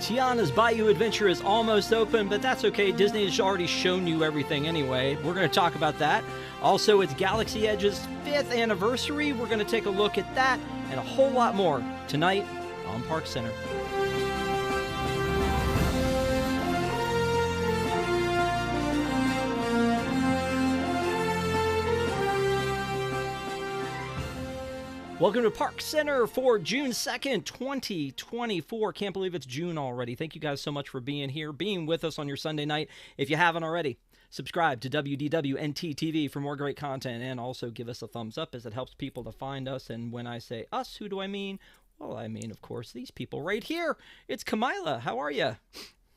Tiana's Bayou Adventure is almost open, but that's okay. Disney has already shown you everything anyway. We're going to talk about that. Also, it's Galaxy Edge's 5th anniversary. We're going to take a look at that and a whole lot more tonight on ParksCenter. Welcome to ParksCenter for June 2nd, 2024. Can't believe it's June already. Thank you guys so much for being here, being with us on your Sunday night. If you haven't already, subscribe to WDWNT TV for more great content, and also give us a thumbs up as it helps people to find us. And when I say us, who do I mean? Well, I mean, of course, these people right here. It's Kamila. How are you?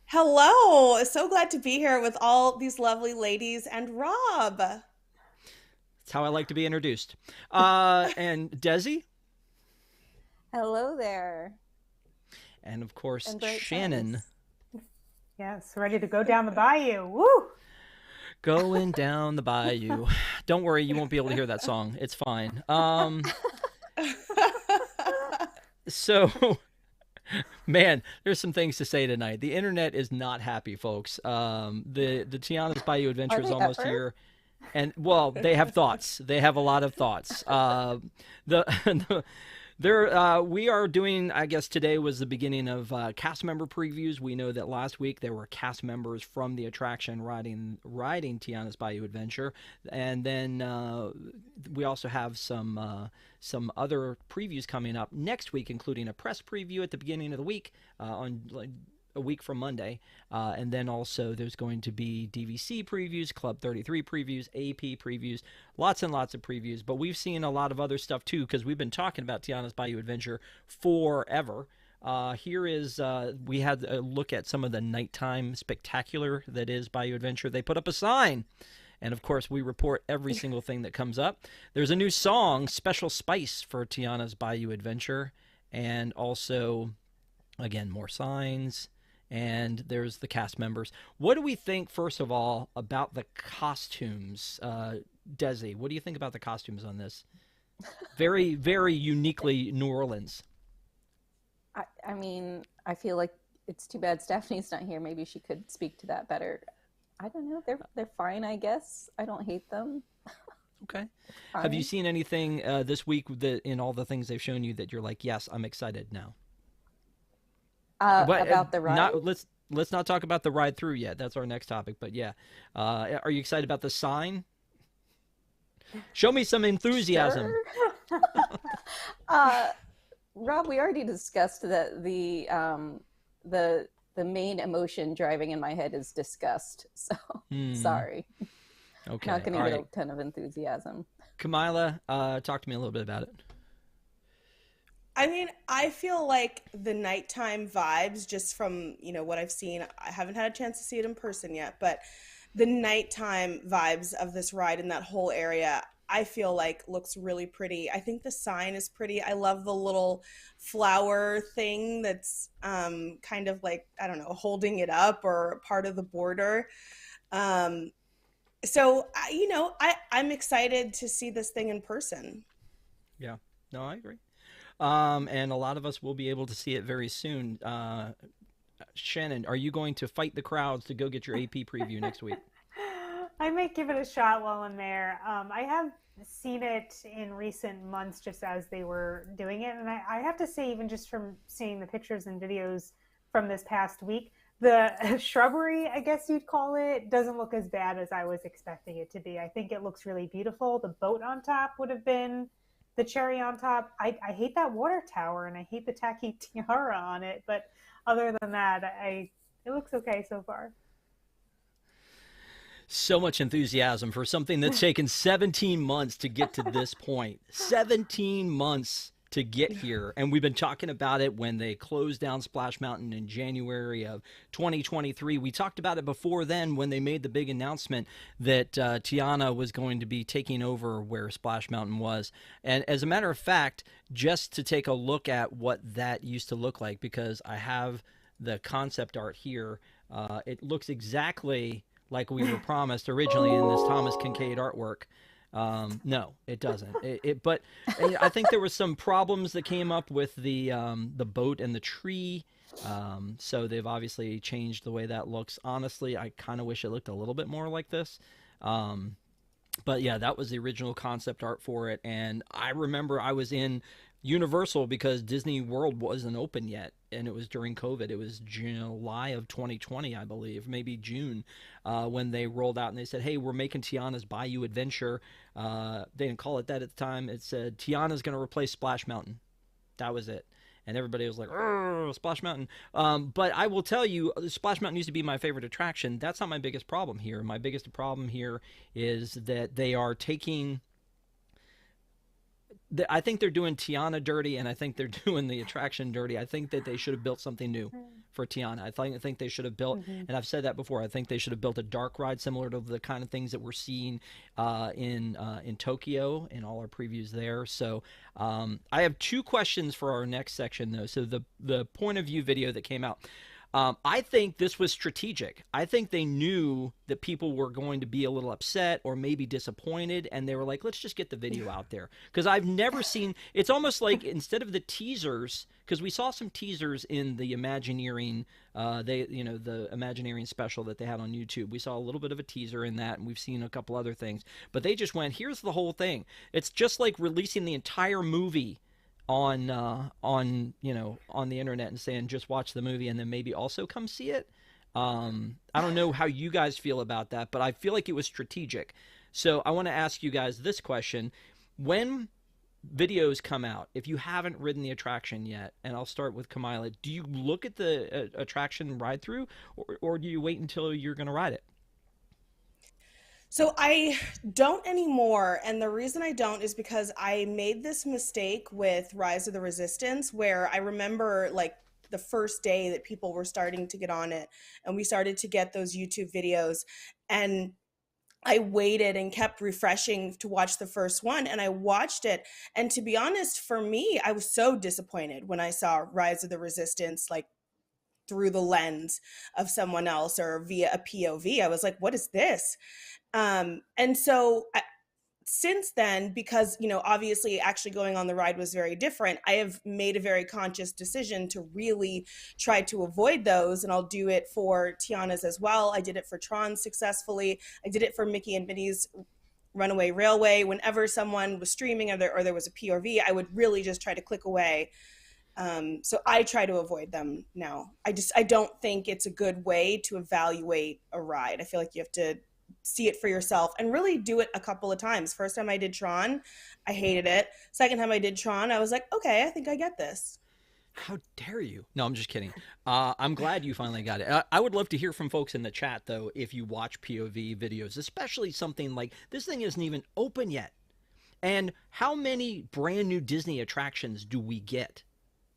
Hello. So glad to be here with all these lovely ladies and Rob. That's how I like to be introduced. And Desi. Hello there. And of course, Shannon. Yes, ready to go down the bayou. Woo! Going down the bayou. Don't worry, you won't be able to hear that song. It's fine. So, man, there's some things to say tonight. The internet is not happy, folks. The Tiana's Bayou Adventure is almost here. And, well, they have thoughts. They have a lot of thoughts. We are doing, I guess today was the beginning of cast member previews. We know that last week there were cast members from the attraction riding Tiana's Bayou Adventure. And then we also have some other previews coming up next week, including a press preview at the beginning of the week on a week from Monday, and then also there's going to be DVC previews, Club 33 previews, AP previews, lots and lots of previews. But we've seen a lot of other stuff too, because we've been talking about Tiana's Bayou Adventure forever. Here is we had a look at some of the nighttime spectacular that is Bayou Adventure. They put up a sign, and of course we report every single thing that comes up. There's a new song, Special Spice, for Tiana's Bayou Adventure, and also, again, more signs. And there's the cast members. What do we think, first of all, about the costumes? Desi, what do you think about the costumes on this? Very, very uniquely New Orleans. I mean, I feel like it's too bad Stephanie's not here. Maybe she could speak to that better. I don't know. They're fine, I guess. I don't hate them. Okay. Fine. Have you seen anything this week in all the things they've shown you that you're like, yes, I'm excited now? About the ride? Let's not talk about the ride through yet. That's our next topic. But yeah, are you excited about the sign? Show me some enthusiasm. Sure. Rob, we already discussed that the main emotion driving in my head is disgust. So sorry. Okay. Not going to get a ton of enthusiasm. Kamila, talk to me a little bit about it. I mean, I feel like the nighttime vibes, just from, what I've seen, I haven't had a chance to see it in person yet, but the nighttime vibes of this ride in that whole area, I feel like looks really pretty. I think the sign is pretty. I love the little flower thing that's kind of like, I don't know, holding it up or part of the border. So, I'm excited to see this thing in person. Yeah, no, I agree. And a lot of us will be able to see it very soon. Shannon, are you going to fight the crowds to go get your AP preview next week? I might give it a shot while I'm there. I have seen it in recent months just as they were doing it. And I have to say, even just from seeing the pictures and videos from this past week, the shrubbery, I guess you'd call it, doesn't look as bad as I was expecting it to be. I think it looks really beautiful. The boat on top would have been the cherry on top. I hate that water tower, and I hate the tacky tiara on it. But other than that, it looks okay so far. So much enthusiasm for something that's taken 17 months to get to this point. 17 months to get here. And we've been talking about it when they closed down Splash Mountain in January of 2023. We talked about it before then when they made the big announcement that Tiana was going to be taking over where Splash Mountain was. And as a matter of fact, just to take a look at what that used to look like, because I have the concept art here, it looks exactly like we were promised originally in this Thomas Kincaid artwork. No, it doesn't. But I think there was some problems that came up with the boat and the tree. So they've obviously changed the way that looks. Honestly, I kind of wish it looked a little bit more like this. But yeah, that was the original concept art for it. And I remember I was in Universal because Disney World wasn't open yet, and it was during COVID. It was July of 2020, I believe, maybe June, when they rolled out and they said, "Hey, we're making Tiana's Bayou Adventure." They didn't call it that at the time. It said Tiana's going to replace Splash Mountain. That was it. And everybody was like, "Oh, Splash Mountain." But I will tell you, Splash Mountain used to be my favorite attraction. That's not my biggest problem here. My biggest problem here is that they are taking. I think they're doing Tiana dirty, and I think they're doing the attraction dirty. I think that they should have built something new for Tiana. I think they should have built, and I've said that before, I think they should have built a dark ride similar to the kind of things that we're seeing in Tokyo in all our previews there. So I have two questions for our next section, though. So the point of view video that came out. I think this was strategic. I think they knew that people were going to be a little upset or maybe disappointed, and they were like, let's just get the video out there. Because I've never seen, it's almost like instead of the teasers, because we saw some teasers in the Imagineering, the Imagineering special that they had on YouTube. We saw a little bit of a teaser in that, and we've seen a couple other things. But they just went, here's the whole thing. It's just like releasing the entire movie on the internet and saying just watch the movie and then maybe also come see it. I don't know how you guys feel about that, but I feel like it was strategic. So I want to ask you guys this question: when videos come out, if you haven't ridden the attraction yet, and I'll start with Kamila, do you look at the attraction ride through, or do you wait until you're going to ride it? So I don't anymore, and the reason I don't is because I made this mistake with Rise of the Resistance, where I remember like the first day that people were starting to get on it, and we started to get those YouTube videos, and I waited and kept refreshing to watch the first one, and I watched it, and to be honest, for me, I was so disappointed when I saw Rise of the Resistance, like through the lens of someone else or via a POV. I was like, what is this? And so since then, because, obviously actually going on the ride was very different, I have made a very conscious decision to really try to avoid those. And I'll do it for Tiana's as well. I did it for Tron successfully. I did it for Mickey and Minnie's Runaway Railway. Whenever someone was streaming or there was a POV, I would really just try to click away. So I try to avoid them now. I don't think it's a good way to evaluate a ride. I feel like you have to see it for yourself and really do it a couple of times. First time I did Tron, I hated it. Second time I did Tron, I was like, okay, I think I get this. How dare you? No, I'm just kidding. I'm glad you finally got it. I would love to hear from folks in the chat, though, if you watch POV videos, especially something like this thing isn't even open yet. And how many brand new Disney attractions do we get?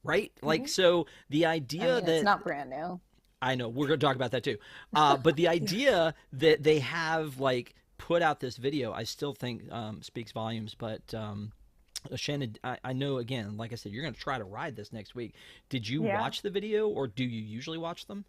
Right? Like, so the idea that it's not brand new. I know, we're going to talk about that too. But the idea that they have like put out this video, I still think speaks volumes. But Shannon, I know, again, like I said, you're going to try to ride this next week. Did you watch the video, or do you usually watch them?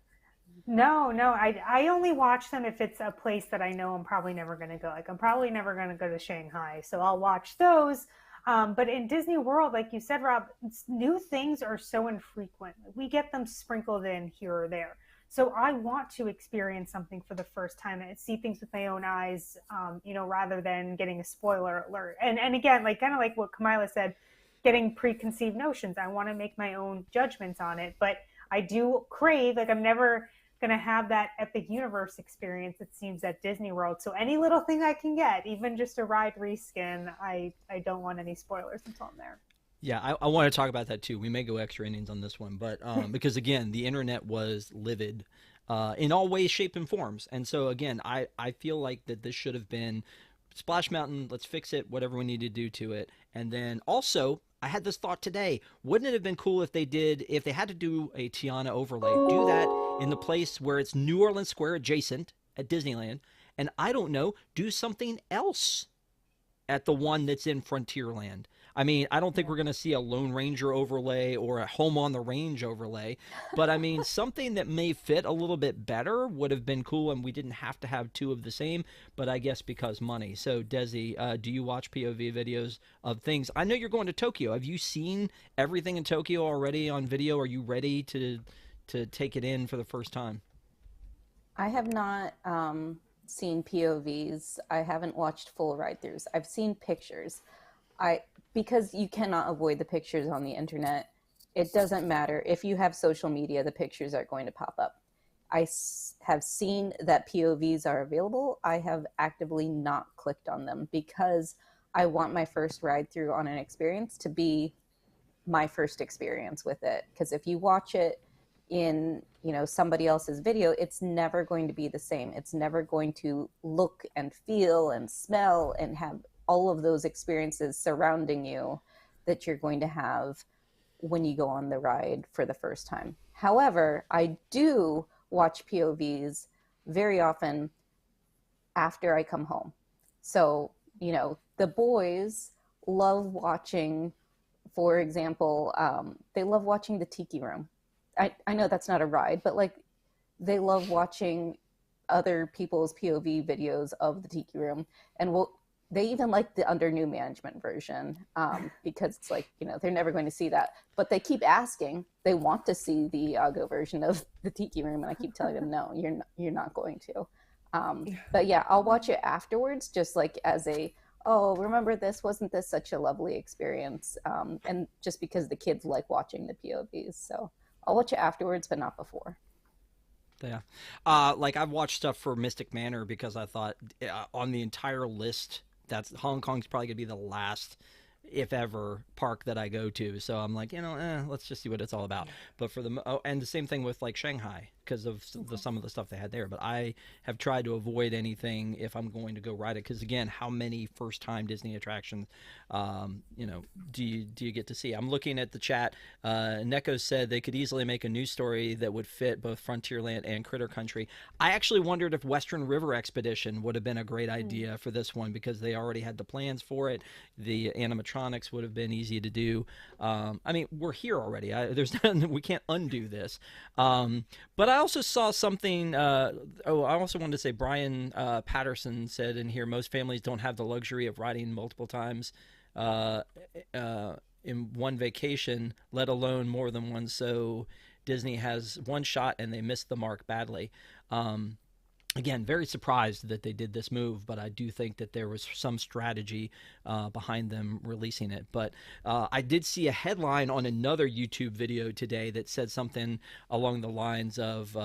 No, I only watch them if it's a place that I know I'm probably never going to go. Like, I'm probably never going to go to Shanghai, so I'll watch those. But in Disney World, like you said, Rob, new things are so infrequent. We get them sprinkled in here or there. So I want to experience something for the first time and see things with my own eyes, rather than getting a spoiler alert. And again, like kind of like what Kamila said, getting preconceived notions. I want to make my own judgments on it. But I do crave, like I'm never going to have that epic universe experience, it seems, at Disney World. So any little thing I can get, even just a ride reskin, I don't want any spoilers until I'm there. Yeah, I want to talk about that too. We may go extra innings on this one, but because again, the internet was livid in all ways, shape, and forms. And so again, I feel like that this should have been Splash Mountain, let's fix it, whatever we need to do to it. And then also, I had this thought today, wouldn't it have been cool if they had to do a Tiana overlay, do that in the place where it's New Orleans Square adjacent at Disneyland, and I don't know, do something else at the one that's in Frontierland. I mean, I don't think we're going to see a Lone Ranger overlay or a Home on the Range overlay, but I mean, something that may fit a little bit better would have been cool, and we didn't have to have two of the same, but I guess because money. So, Desi, do you watch POV videos of things? I know you're going to Tokyo. Have you seen everything in Tokyo already on video? Are you ready to take it in for the first time? I have not seen POVs. I haven't watched full ride-throughs. I've seen pictures. I because you cannot avoid the pictures on the internet. It doesn't matter if you have social media; the pictures are going to pop up. Have seen that POVs are available. I have actively not clicked on them because I want my first ride-through on an experience to be my first experience with it. Because if you watch it in somebody else's video, it's never going to be the same. It's never going to look and feel and smell and have all of those experiences surrounding you that you're going to have when you go on the ride for the first time. However, I do watch POVs very often after I come home. So the boys love watching, for example, they love watching the Tiki Room. I know that's not a ride, but like they love watching other people's POV videos of the Tiki Room, and they even like the under new management version because it's like they're never going to see that, but they keep asking. They want to see the Iago version of the Tiki Room, and I keep telling them no, you're not going to. But yeah, I'll watch it afterwards, just like as a remember this? Wasn't this such a lovely experience? And just because the kids like watching the POVs, so. I'll watch it afterwards, but not before. Yeah. Like I've watched stuff for Mystic Manor because I thought on the entire list, that's Hong Kong's probably going to be the last, if ever, park that I go to. So I'm like, let's just see what it's all about. But for and the same thing with like Shanghai because of some of the stuff they had there. But I have tried to avoid anything if I'm going to go ride it. Because again, how many first-time Disney attractions, do you get to see? I'm looking at the chat. Neko said they could easily make a news story that would fit both Frontierland and Critter Country. I actually wondered if Western River Expedition would have been a great idea for this one because they already had the plans for it. The animatronics would have been easy to do. I mean, we're here already. We can't undo this. But I also saw something. I also wanted to say Brian Patterson said in here, most families don't have the luxury of riding multiple times in one vacation, let alone more than one. So Disney has one shot and they missed the mark badly. Again, very surprised that they did this move, but I do think that there was some strategy behind them releasing it. But I did see a headline on another YouTube video today that said something along the lines of,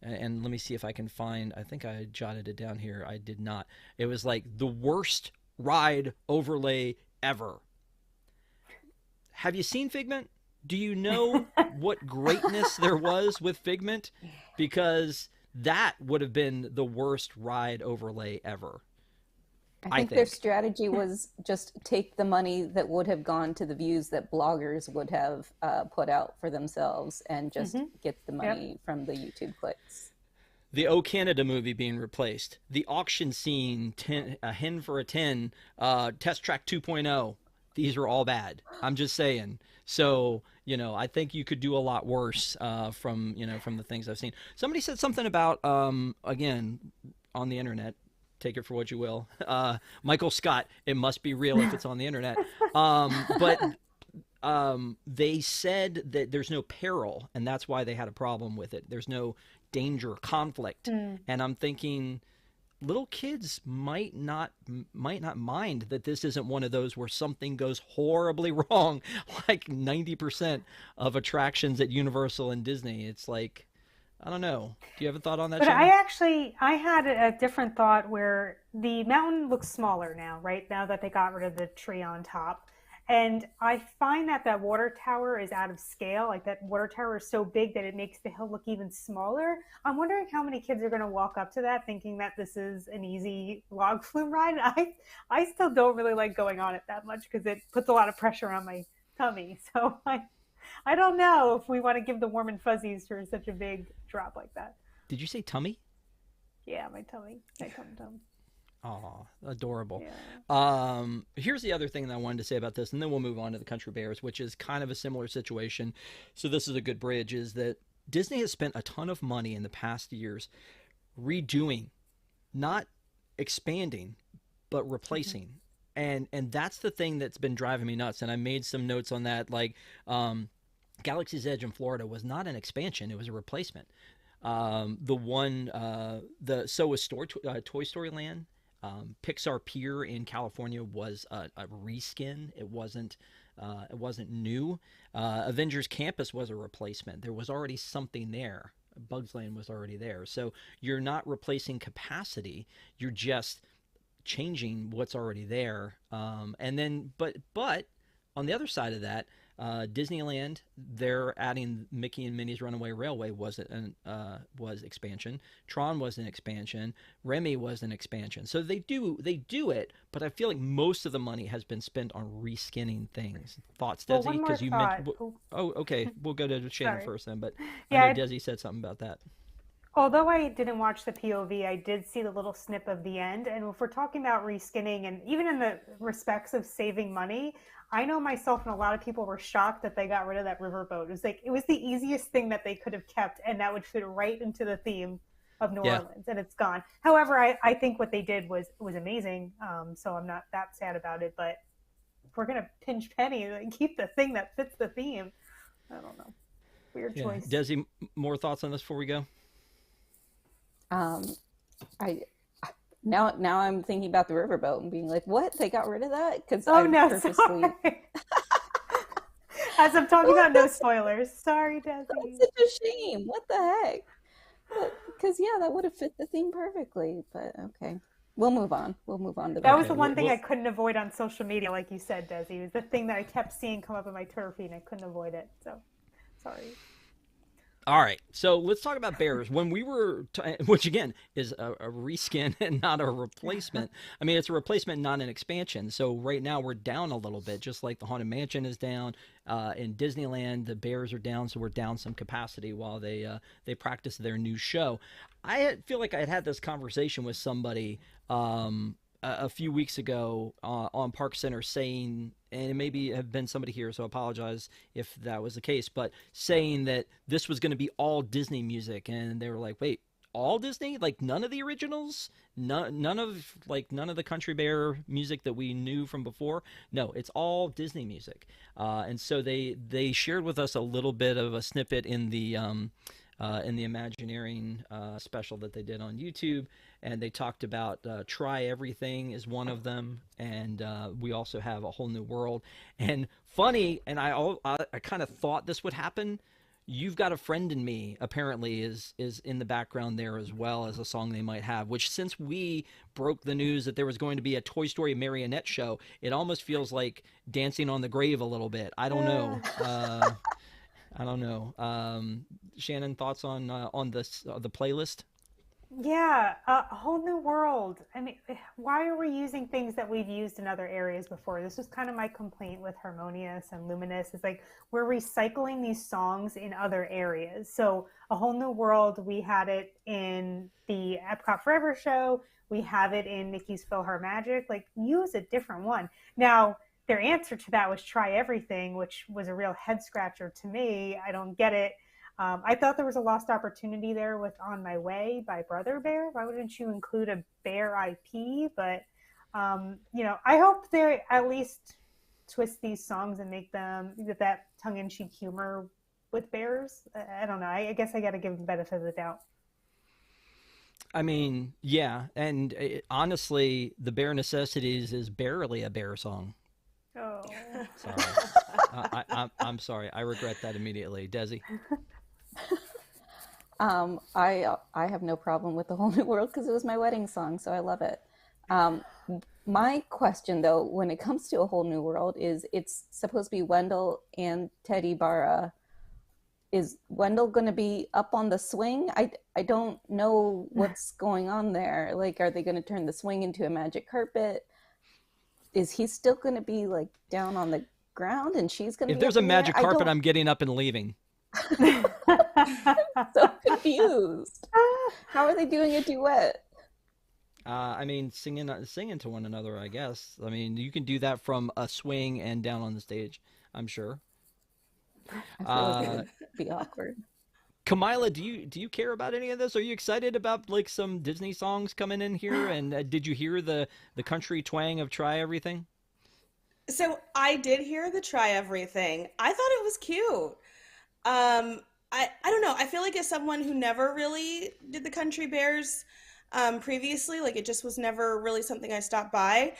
and let me see if I can find, I think I jotted it down here. I did not. It was like the worst ride overlay ever. Have you seen Figment? Do you know what greatness there was with Figment? Because that would have been the worst ride overlay ever. I think their strategy was just take the money that would have gone to the views that bloggers would have put out for themselves and just get the money from the YouTube clicks. The O Canada movie being replaced. The auction scene, a hen for a 10, Test Track 2.0. These are all bad. I'm just saying. So, I think you could do a lot worse from the things I've seen. Somebody said something about, again, on the internet. Take it for what you will. Michael Scott, it must be real if it's on the internet. But they said that there's no peril, and that's why they had a problem with it. There's no danger, conflict. And I'm thinking little kids might not mind that this isn't one of those where something goes horribly wrong, like 90% of attractions at Universal and Disney. It's like, I don't know. Do you have a thought on that, But Shannon? I had a different thought where the mountain looks smaller now, right? Now that they got rid of the tree on top. And I find that water tower is out of scale. Like that water tower is so big that it makes the hill look even smaller. I'm wondering how many kids are going to walk up to that thinking that this is an easy log flume ride. I still don't really like going on it that much because it puts a lot of pressure on my tummy. So I don't know if we want to give the warm and fuzzies for such a big drop like that. Did you say tummy? Yeah, my tummy. My tum-tum. Aw, adorable. Yeah. Here's the other thing that I wanted to say about this, and then we'll move on to the Country Bears, which is kind of a similar situation. So this is a good bridge, is that Disney has spent a ton of money in the past years redoing, not expanding, but replacing. And that's the thing that's been driving me nuts. And I made some notes on that, like Galaxy's Edge in Florida was not an expansion; it was a replacement. The one, the so was Toy Story Land. Pixar Pier in California was a reskin. It wasn't new. Avengers Campus was a replacement. There was already something there. Bugs Land was already there. So you're not replacing capacity. You're just changing what's already there. And then, but on the other side of that, Disneyland, they're adding Mickey and Minnie's Runaway Railway was expansion. Tron was an expansion. Remy was an expansion. So they do it, but I feel like most of the money has been spent on reskinning things. Thoughts, Well, Desi? one more Because you thought. mentioned. Oh, okay. We'll go to Shannon Sorry. first then. But Yeah, I know Desi said something about that. although I didn't watch the POV, I did see the little snip of the end. And if we're talking about reskinning, and even in the respects of saving money, I know myself and a lot of people were shocked that they got rid of that riverboat. It was like it was the easiest thing that they could have kept, and that would fit right into the theme of New Yeah. Orleans, and it's gone. However, I think what they did was amazing. So I'm not that sad about it. But if we're gonna pinch penny and keep the thing that fits the theme, I don't know. Weird Yeah. choice. Desi, more thoughts on this before we go? Um, I now I'm thinking about the riverboat and being like, what? They got rid of that? Because Oh I no, purposely. sorry. As I'm talking about no spoilers. Sorry, That's Desi. such a shame. What the heck? Because yeah, that would have fit the theme perfectly. But okay, we'll move on. We'll move on to That the was the Okay. one thing I couldn't avoid on social media, like you said, Desi. It was the thing that I kept seeing come up in my Twitter feed, and I couldn't avoid it. So, sorry. All right, so let's talk about Bears. When we were, which again is a reskin and not a replacement. I mean, it's a replacement, not an expansion. So right now we're down a little bit, just like the Haunted Mansion is down. In Disneyland, the Bears are down, so we're down some capacity while they practice their new show. Feel like I had this conversation with somebody a few weeks ago on ParksCenter saying, and it maybe have been somebody here, so I apologize if that was the case, but saying that this was going to be all Disney music, and they were like, wait, all Disney? Like none of the originals? None of the Country Bear music that we knew from before? No, it's all Disney music. And so they shared with us a little bit of a snippet in the Imagineering special that they did on YouTube, and they talked about Try Everything is one of them, and we also have A Whole New World. And funny, and I kind of thought this would happen. You've Got a Friend in Me apparently is in the background there as well as a song they might have, which since we broke the news that there was going to be a Toy Story marionette show, it almost feels like Dancing on the Grave a little bit. I don't know. I don't know. Shannon, thoughts on the playlist? Yeah, a whole new world. I mean, why are we using things that we've used in other areas before? This was kind of my complaint with Harmonious and Luminous. It's like we're recycling these songs in other areas. So, A Whole New World, we had it in the Epcot Forever show. We have it in Mickey's PhilharMagic. Like, use a different one. Now, their answer to that was Try Everything, which was a real head scratcher to me. I don't get it. I thought there was a lost opportunity there with On My Way by Brother Bear. Why wouldn't you include a Bear IP? But, I hope they at least twist these songs and make them with that tongue-in-cheek humor with bears. I don't know. I guess I got to give them the benefit of the doubt. I mean, yeah, and honestly, The Bare Necessities is barely a bear song. Oh. Sorry. I'm sorry. I regret that immediately. Desi? I have no problem with The Whole New World because it was my wedding song, so I love it. My question, though, when it comes to A Whole New World, is it's supposed to be Wendell and Teddy Barra. Is Wendell going to be up on the swing? I don't know what's going on there. Like, are they going to turn the swing into a magic carpet? Is he still going to be like down on the ground and she's going to If be there's up a in the air? magic carpet, I'm getting up and leaving. So confused. How are they doing a duet? I mean, singing to one another, I guess. I mean, you can do that from a swing and down on the stage, I'm sure. I feel like it Uh, would be awkward. Kamila, do you care about any of this? Are you excited about like some Disney songs coming in here? And did you hear the country twang of "Try Everything"? So I did hear the try everything. I thought it was cute. I don't know. I feel like as someone who never really did the Country Bears previously, like it just was never really something I stopped by.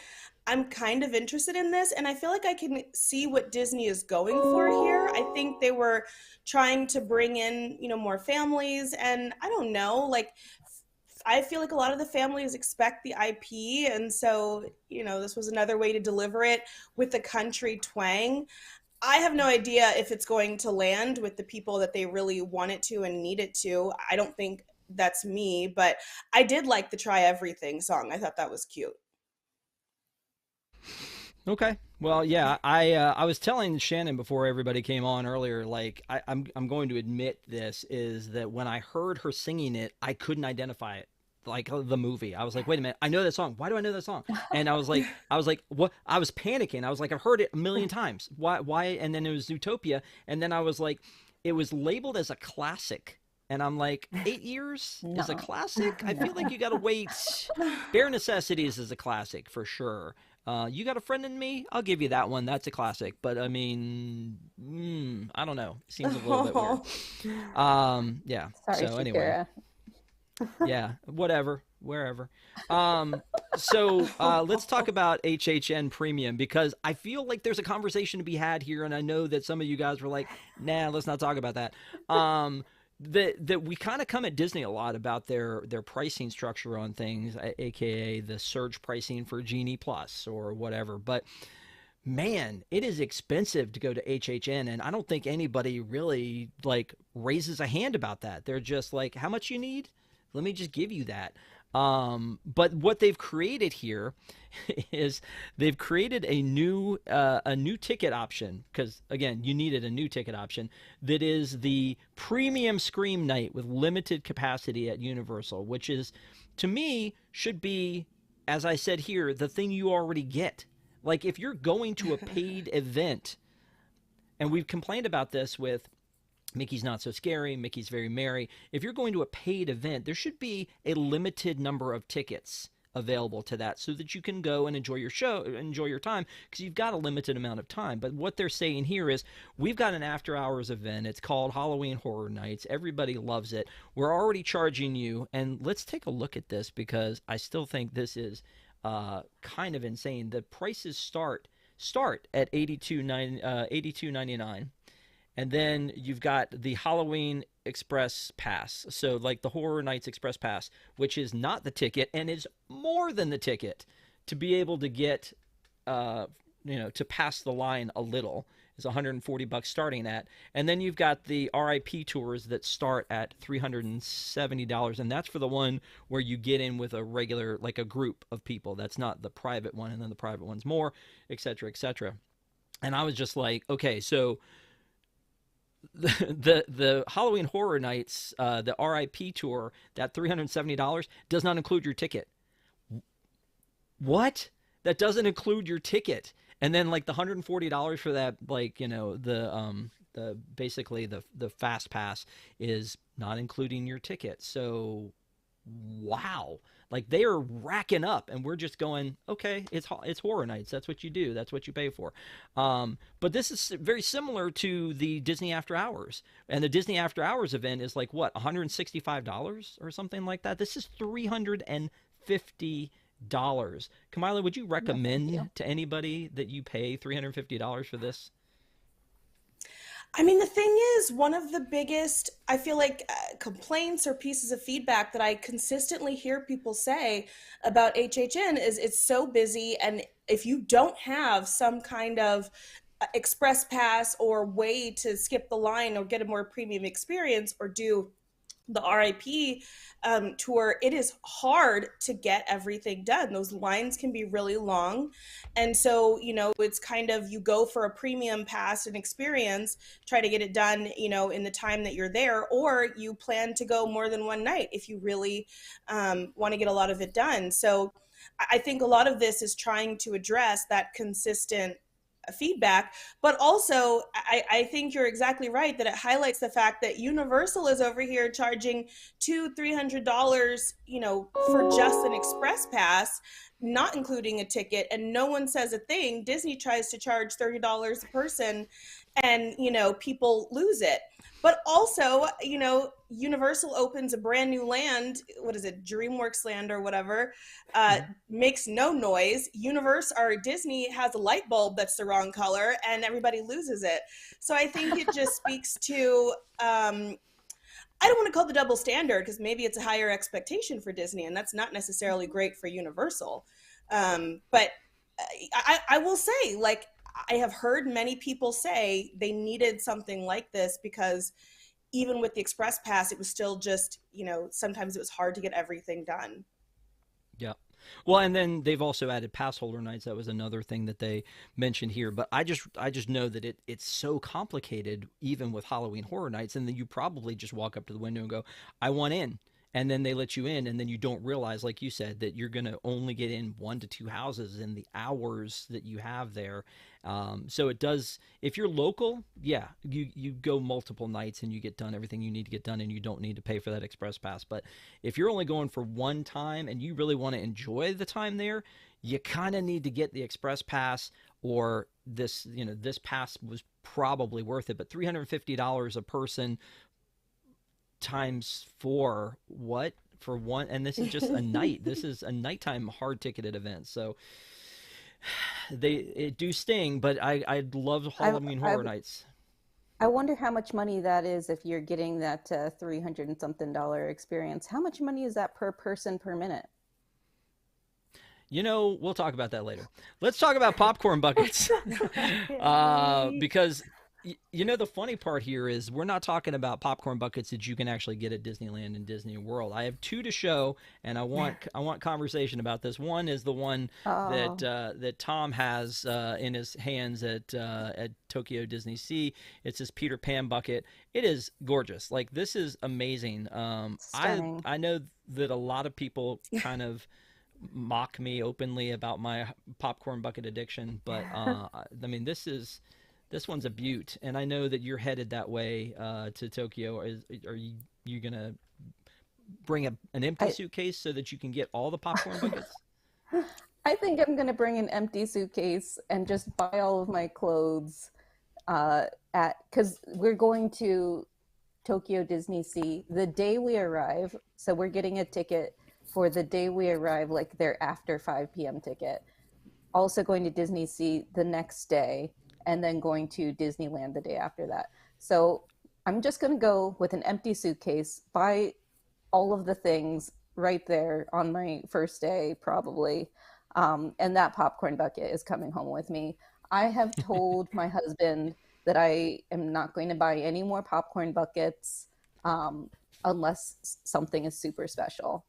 I'm kind of interested in this, and I feel like I can see what Disney is going for here. I think they were trying to bring in, more families, and I don't know, like I feel like a lot of the families expect the IP, and so, this was another way to deliver it with the country twang. I have no idea if it's going to land with the people that they really want it to and need it to. I don't think that's me, but I did like the Try Everything song. I thought that was cute. Okay. Well, yeah, I was telling Shannon before everybody came on earlier, like I'm going to admit this is that when I heard her singing it, I couldn't identify it. Like the movie, I was like, "Wait a minute, I know that song. Why do I know that song?" And I was like, "What?" I was panicking. I was like, "I've heard it a million times. Why? Why?" And then it was Zootopia, and then I was like, "It was labeled as a classic." And I'm like, 8 years is a No. classic? I feel like No. you got to wait. Bare Necessities is a classic for sure. You Got a Friend in Me? I'll give you that one. That's a classic. But I mean, I don't know. Seems a little bit weird. Yeah. Sorry, So anyway, Shakira. yeah, whatever, wherever. Um, let's talk about HHN Premium because I feel like there's a conversation to be had here, and I know that some of you guys were like, "Nah, let's not talk about that." That we kind of come at Disney a lot about their pricing structure on things, aka the surge pricing for Genie Plus or whatever. But man, it is expensive to go to HHN, and I don't think anybody really like raises a hand about that. They're just like, "How much you need? Let me just give you that." But what they've created here is they've created a new ticket option because again, you needed a new ticket option that is the premium Scream Night with limited capacity at Universal, which is to me should be, as I said here, the thing you already get. Like if you're going to a paid event, and we've complained about this with Mickey's Not So Scary, Mickey's Very Merry. If you're going to a paid event, there should be a limited number of tickets available to that so that you can go and enjoy your show, enjoy your time, because you've got a limited amount of time. But what they're saying here is we've got an after hours event. It's called Halloween Horror Nights. Everybody loves it. We're already charging you, and let's take a look at this because I still think this is kind of insane. The prices start at 82.99. And then you've got the Halloween Express Pass. So, like the Horror Nights Express Pass, which is not the ticket and is more than the ticket to be able to get, to pass the line a little is $140 starting at. And then you've got the RIP tours that start at $370. And that's for the one where you get in with a regular, like a group of people. That's not the private one. And then the private one's more, et cetera, et cetera. And I was just like, okay, so the Halloween Horror Nights, the RIP tour, that $370 does not include your ticket. What? That doesn't include your ticket. And then like the $140 for that, like, the basically the fast pass is not including your ticket. So wow, like they are racking up and we're just going, okay, it's Horror Nights, that's what you do, that's what you pay for. But this is very similar to the Disney After Hours, and the Disney After Hours event is like what, $165 or something like that. This is $350. Kamila, would you No, thank recommend you. to anybody that you pay $350 for this? I mean, the thing is, one of the biggest, I feel like, complaints or pieces of feedback that I consistently hear people say about HHN is it's so busy. And if you don't have some kind of express pass or way to skip the line or get a more premium experience or do the RIP tour, it is hard to get everything done. Those lines can be really long. And so, it's kind of, you go for a premium pass and experience, try to get it done, in the time that you're there, or you plan to go more than one night if you really want to get a lot of it done. So I think a lot of this is trying to address that consistent feedback, but also I think you're exactly right that it highlights the fact that Universal is over here charging $200-300, for just an express pass, not including a ticket, and no one says a thing. Disney tries to charge $30 a person, and people lose it. But also, Universal opens a brand new land. What is it, DreamWorks Land or whatever? Makes no noise. Disney has a light bulb that's the wrong color, and everybody loses it. So I think it just speaks to. I don't want to call it the double standard, because maybe it's a higher expectation for Disney, and that's not necessarily great for Universal. But I will say, like, I have heard many people say they needed something like this, because even with the Express Pass, it was still just, sometimes it was hard to get everything done. Yeah. Well, and then they've also added pass holder nights. That was another thing that they mentioned here. But I just know that it's so complicated, even with Halloween Horror Nights, and then you probably just walk up to the window and go, "I want in." And then they let you in, and then you don't realize, like you said, that you're going to only get in 1 to 2 houses in the hours that you have there. So it does, if you're local, yeah, you go multiple nights and you get done everything you need to get done, and you don't need to pay for that express pass. But if you're only going for one time and you really want to enjoy the time there, you kind of need to get the express pass, or this pass was probably worth it. But $350 a person times 4, what for one? And this is just a night. This is a nighttime hard ticketed event. So it do sting, but I love Halloween Horror Nights. I wonder how much money that is if you're getting that $300 and something experience. How much money is that per person per minute? We'll talk about that later. Let's talk about popcorn buckets. Because the funny part here is we're not talking about popcorn buckets that you can actually get at Disneyland and Disney World. I have 2 to show, and I want conversation about this. One is the one that Tom has in his hands at Tokyo Disney Sea. It's this Peter Pan bucket. It is gorgeous. Like, this is amazing. I know that a lot of people kind of mock me openly about my popcorn bucket addiction, but I mean, this one's a beaut, and I know that you're headed that way to Tokyo. Are you gonna bring an empty suitcase so that you can get all the popcorn buckets? I think I'm gonna bring an empty suitcase and just buy all of my clothes because we're going to Tokyo Disney Sea the day we arrive. So we're getting a ticket for the day we arrive, like their after 5 p.m. ticket. Also going to Disney Sea the next day, and then going to Disneyland the day after that. So I'm just going to go with an empty suitcase, buy all of the things right there on my first day, probably. And that popcorn bucket is coming home with me. I have told my husband that I am not going to buy any more popcorn buckets unless something is super special.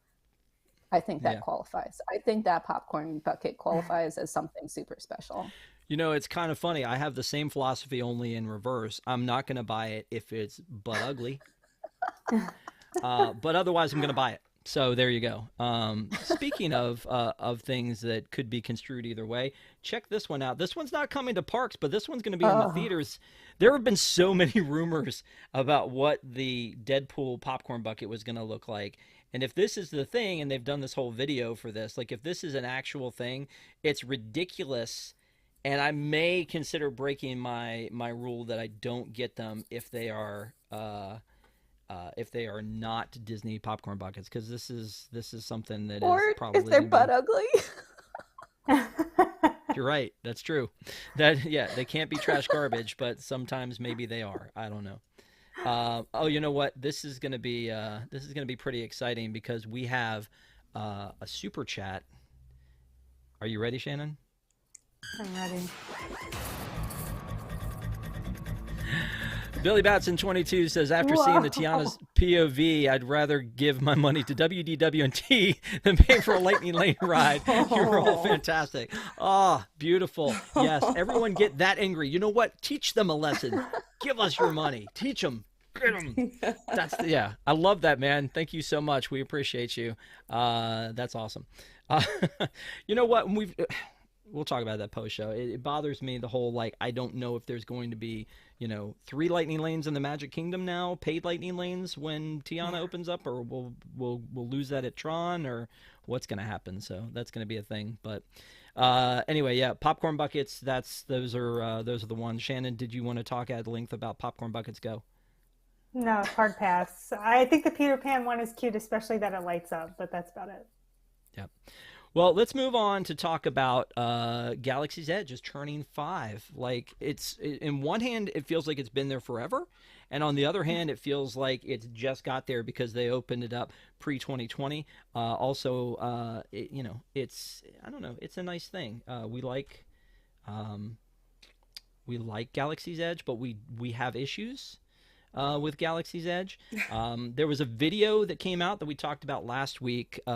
I think that qualifies. I think that popcorn bucket qualifies as something super special. It's kind of funny. I have the same philosophy, only in reverse. I'm not going to buy it if it's butt ugly. But otherwise, I'm going to buy it. So there you go. Speaking of things that could be construed either way, check this one out. This one's not coming to parks, but this one's going to be in the theaters. There have been so many rumors about what the Deadpool popcorn bucket was going to look like. And if this is the thing, and they've done this whole video for this, like if this is an actual thing, it's ridiculous. And I may consider breaking my rule that I don't get them if they are not Disney popcorn buckets, because this is something that or is probably if they're butt ugly. You're right. That's true. They can't be trash garbage, but sometimes maybe they are. I don't know. You know what? This is gonna be pretty exciting because we have a super chat. Are you ready, Shannon? I'm ready. Billy Batson 22 says, after seeing the Tiana's POV, I'd rather give my money to WDW&T than pay for a Lightning Lane ride. You're all fantastic. Ah, beautiful. Yes, everyone get that angry. You know what? Teach them a lesson. Give us your money. Teach them. Get them. Yeah. I love that, man. Thank you so much. We appreciate you. That's awesome. You know what? We'll talk about that post show. It bothers me, the whole, like, I don't know if there's going to be, 3 lightning lanes in the Magic Kingdom now, paid lightning lanes when Tiana opens up, or we'll lose that at Tron, or what's going to happen. So that's going to be a thing. But anyway, yeah, popcorn buckets. Those are the ones. Shannon, did you want to talk at length about popcorn buckets? Go. No, hard pass. I think the Peter Pan one is cute, especially that it lights up, but that's about it. Yeah. Well, let's move on to talk about Galaxy's Edge is turning 5. Like, in one hand, it feels like it's been there forever, and on the other hand, it feels like it's just got there because they opened it up pre-2020. Also, it's, I don't know, it's a nice thing. We like Galaxy's Edge, but we have issues with Galaxy's Edge. There was a video that came out that we talked about last week, a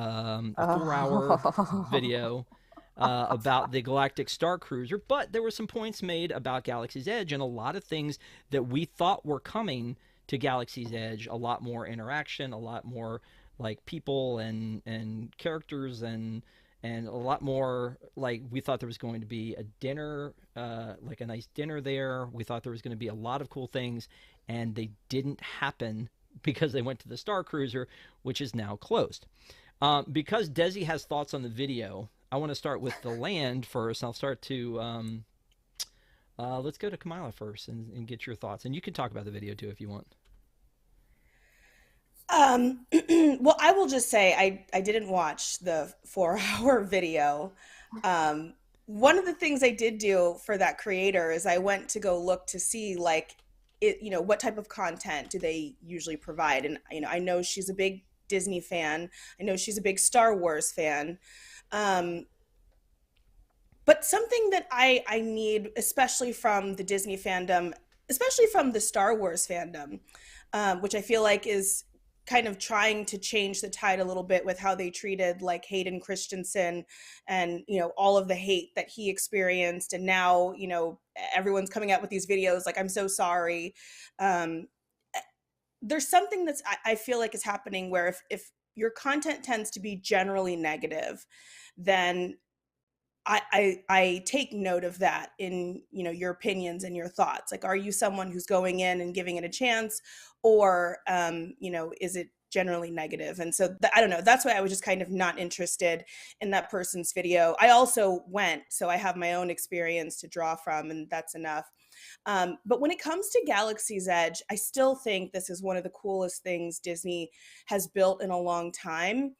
4-hour video about the Galactic Star Cruiser, but there were some points made about Galaxy's Edge and a lot of things that we thought were coming to Galaxy's Edge. A lot more interaction, a lot more like people and characters, and a lot more, like, we thought there was going to be a dinner, like a nice dinner there. We thought there was going to be a lot of cool things, and they didn't happen because they went to the Star Cruiser, which is now closed. Because Desi has thoughts on the video, I want to start with the land first. I'll start to, let's go to Kamila first and get your thoughts. And you can talk about the video too if you want. Well, I will just say I didn't watch the 4-hour video. One of the things I did do for that creator is I went to go look to see, like, what type of content do they usually provide. And, I know she's a big Disney fan. I know she's a big Star Wars fan. But something that I need, especially from the Disney fandom, especially from the Star Wars fandom, which I feel like is kind of trying to change the tide a little bit with how they treated, like, Hayden Christensen and, all of the hate that he experienced. And now, everyone's coming out with these videos like, I'm so sorry. There's something that's, I feel like, is happening where if your content tends to be generally negative, then I take note of that in, your opinions and your thoughts. Like, are you someone who's going in and giving it a chance, or, is it generally negative? And so I don't know. That's why I was just kind of not interested in that person's video. I also went, so I have my own experience to draw from, and that's enough. But when it comes to Galaxy's Edge, I still think this is one of the coolest things Disney has built in a long time.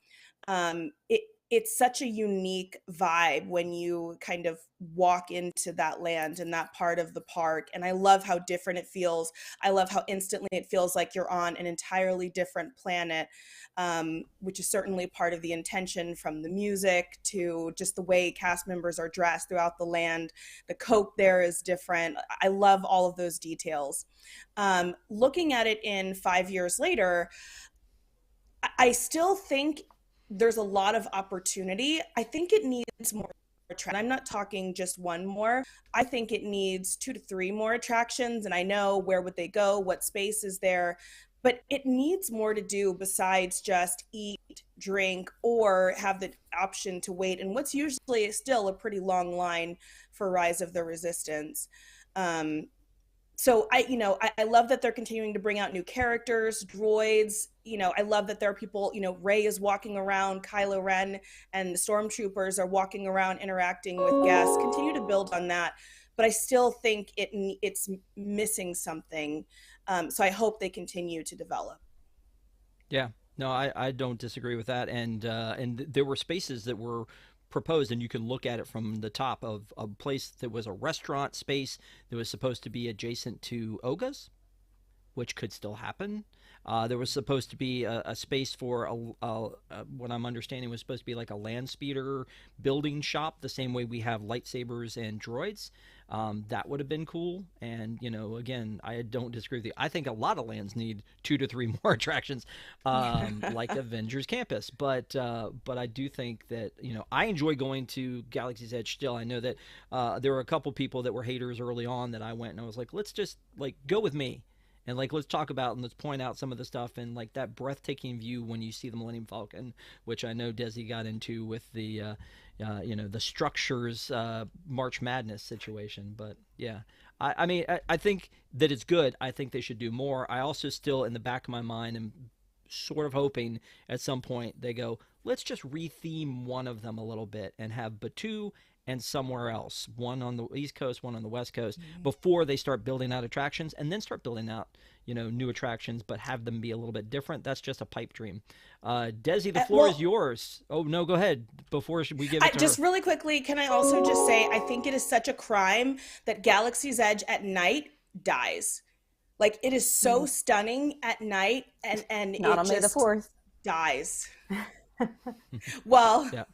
It's such a unique vibe when you kind of walk into that land and that part of the park. And I love how different it feels. I love how instantly it feels like you're on an entirely different planet, which is certainly part of the intention, from the music to just the way cast members are dressed throughout the land. The coat there is different. I love all of those details. Looking at it in 5 years later, I still think there's a lot of opportunity. I think it needs more. I'm not talking just one more. I think it needs 2 to 3 more attractions. And I know, where would they go? What space is there? But it needs more to do besides just eat, drink, or have the option to wait. And what's usually still a pretty long line for Rise of the Resistance. So I love that they're continuing to bring out new characters, droids. I love that there are people, Rey is walking around, Kylo Ren and the stormtroopers are walking around interacting with guests. Continue to build on that. But I still think it's missing something. So I hope they continue to develop. Yeah, no, I don't disagree with that. And there were spaces that were proposed, and you can look at it from the top of a place that was a restaurant space that was supposed to be adjacent to Oga's, which could still happen. There was supposed to be a space for what I'm understanding was supposed to be like a land speeder building shop, the same way we have lightsabers and droids. That would have been cool. And, again, I don't disagree with you. I think a lot of lands need 2 to 3 more attractions, like Avengers Campus. But I do think that, I enjoy going to Galaxy's Edge still. I know that there were a couple people that were haters early on that I went and I was like, let's just like go with me. And like, let's talk about and let's point out some of the stuff and like that breathtaking view when you see the Millennium Falcon, which I know Desi got into with the structures March Madness situation. But yeah, I mean, I think that it's good. I think they should do more. I also still, in the back of my mind, am sort of hoping at some point they go, let's just retheme one of them a little bit and have Batuu and somewhere else, one on the East Coast, one on the West Coast, before they start building out attractions, and then start building out, new attractions, but have them be a little bit different. That's just a pipe dream. Desi, the floor is yours. Oh, no, go ahead. Before we give it to just her. really quickly, can I also just say, I think it is such a crime that Galaxy's Edge at night dies. Like, it is so stunning at night, and Not it on May the 4th. dies. Well... Yeah.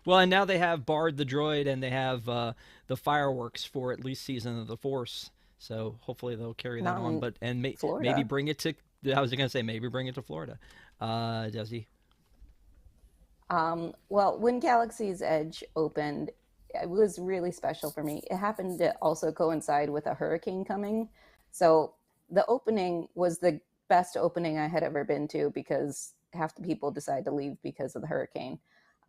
Well, and now they have Bard the droid, and they have the fireworks for at least Season of the Force. So hopefully they'll carry that on, maybe bring it to. I was going to say maybe bring it to Florida. Desi. Well, when Galaxy's Edge opened, it was really special for me. It happened to also coincide with a hurricane coming, so the opening was the best opening I had ever been to because half the people decided to leave because of the hurricane.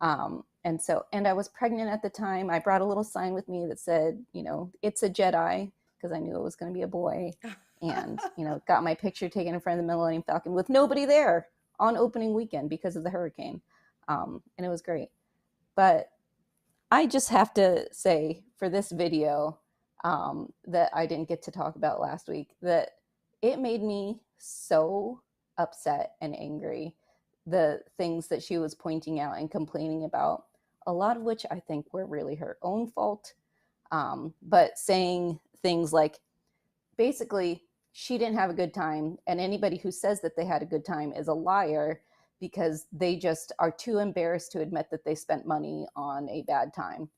And I was pregnant at the time. I brought a little sign with me that said, it's a Jedi, because I knew it was going to be a boy. And, got my picture taken in front of the Millennium Falcon with nobody there on opening weekend because of the hurricane. And it was great. But I just have to say for this video that I didn't get to talk about last week, that it made me so upset and angry. The things that she was pointing out and complaining about, a lot of which I think were really her own fault. But saying things like, basically, she didn't have a good time, and anybody who says that they had a good time is a liar because they just are too embarrassed to admit that they spent money on a bad time.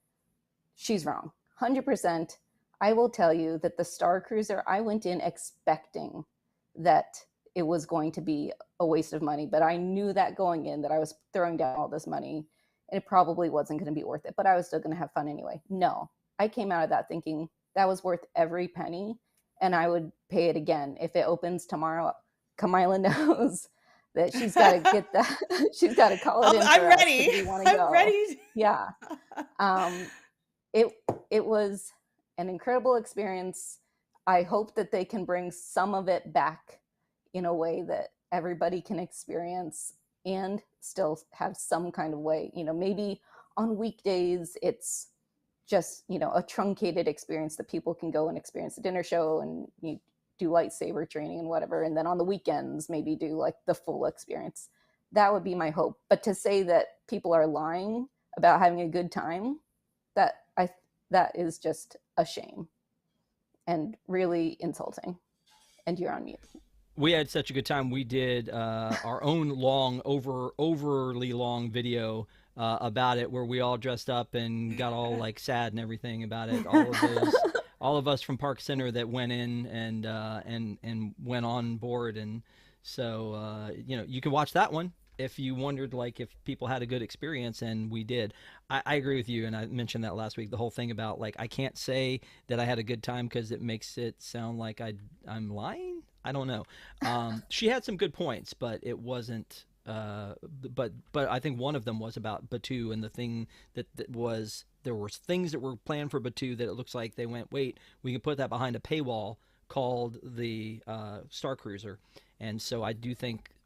She's wrong. 100%. I will tell you that the Star Cruiser, I went in expecting that it was going to be a waste of money, but I knew that going in, that I was throwing down all this money and it probably wasn't going to be worth it, but I was still going to have fun anyway. No, I came out of that thinking that was worth every penny and I would pay it again. If it opens tomorrow, Kamila knows that she's got to get that. She's got to call it in. I'm ready. I'm ready. Yeah. It was an incredible experience. I hope that they can bring some of it back in a way that everybody can experience and still have some kind of way, maybe on weekdays, it's just, a truncated experience that people can go and experience the dinner show and you do lightsaber training and whatever. And then on the weekends, maybe do like the full experience. That would be my hope. But to say that people are lying about having a good time, that is just a shame and really insulting. And you're on mute. We had such a good time. We did our own overly long video about it, where we all dressed up and got all like sad and everything about it. All of us from ParksCenter that went in and went on board, and so you can watch that one if you wondered like if people had a good experience, and we did. I agree with you, and I mentioned that last week. The whole thing about like I can't say that I had a good time because it makes it sound like I'm lying. I don't know. She had some good points, but it wasn't. But I think one of them was about Batuu, and the thing that was there were things that were planned for Batuu that it looks like they went, wait, we can put that behind a paywall called the Star Cruiser, and so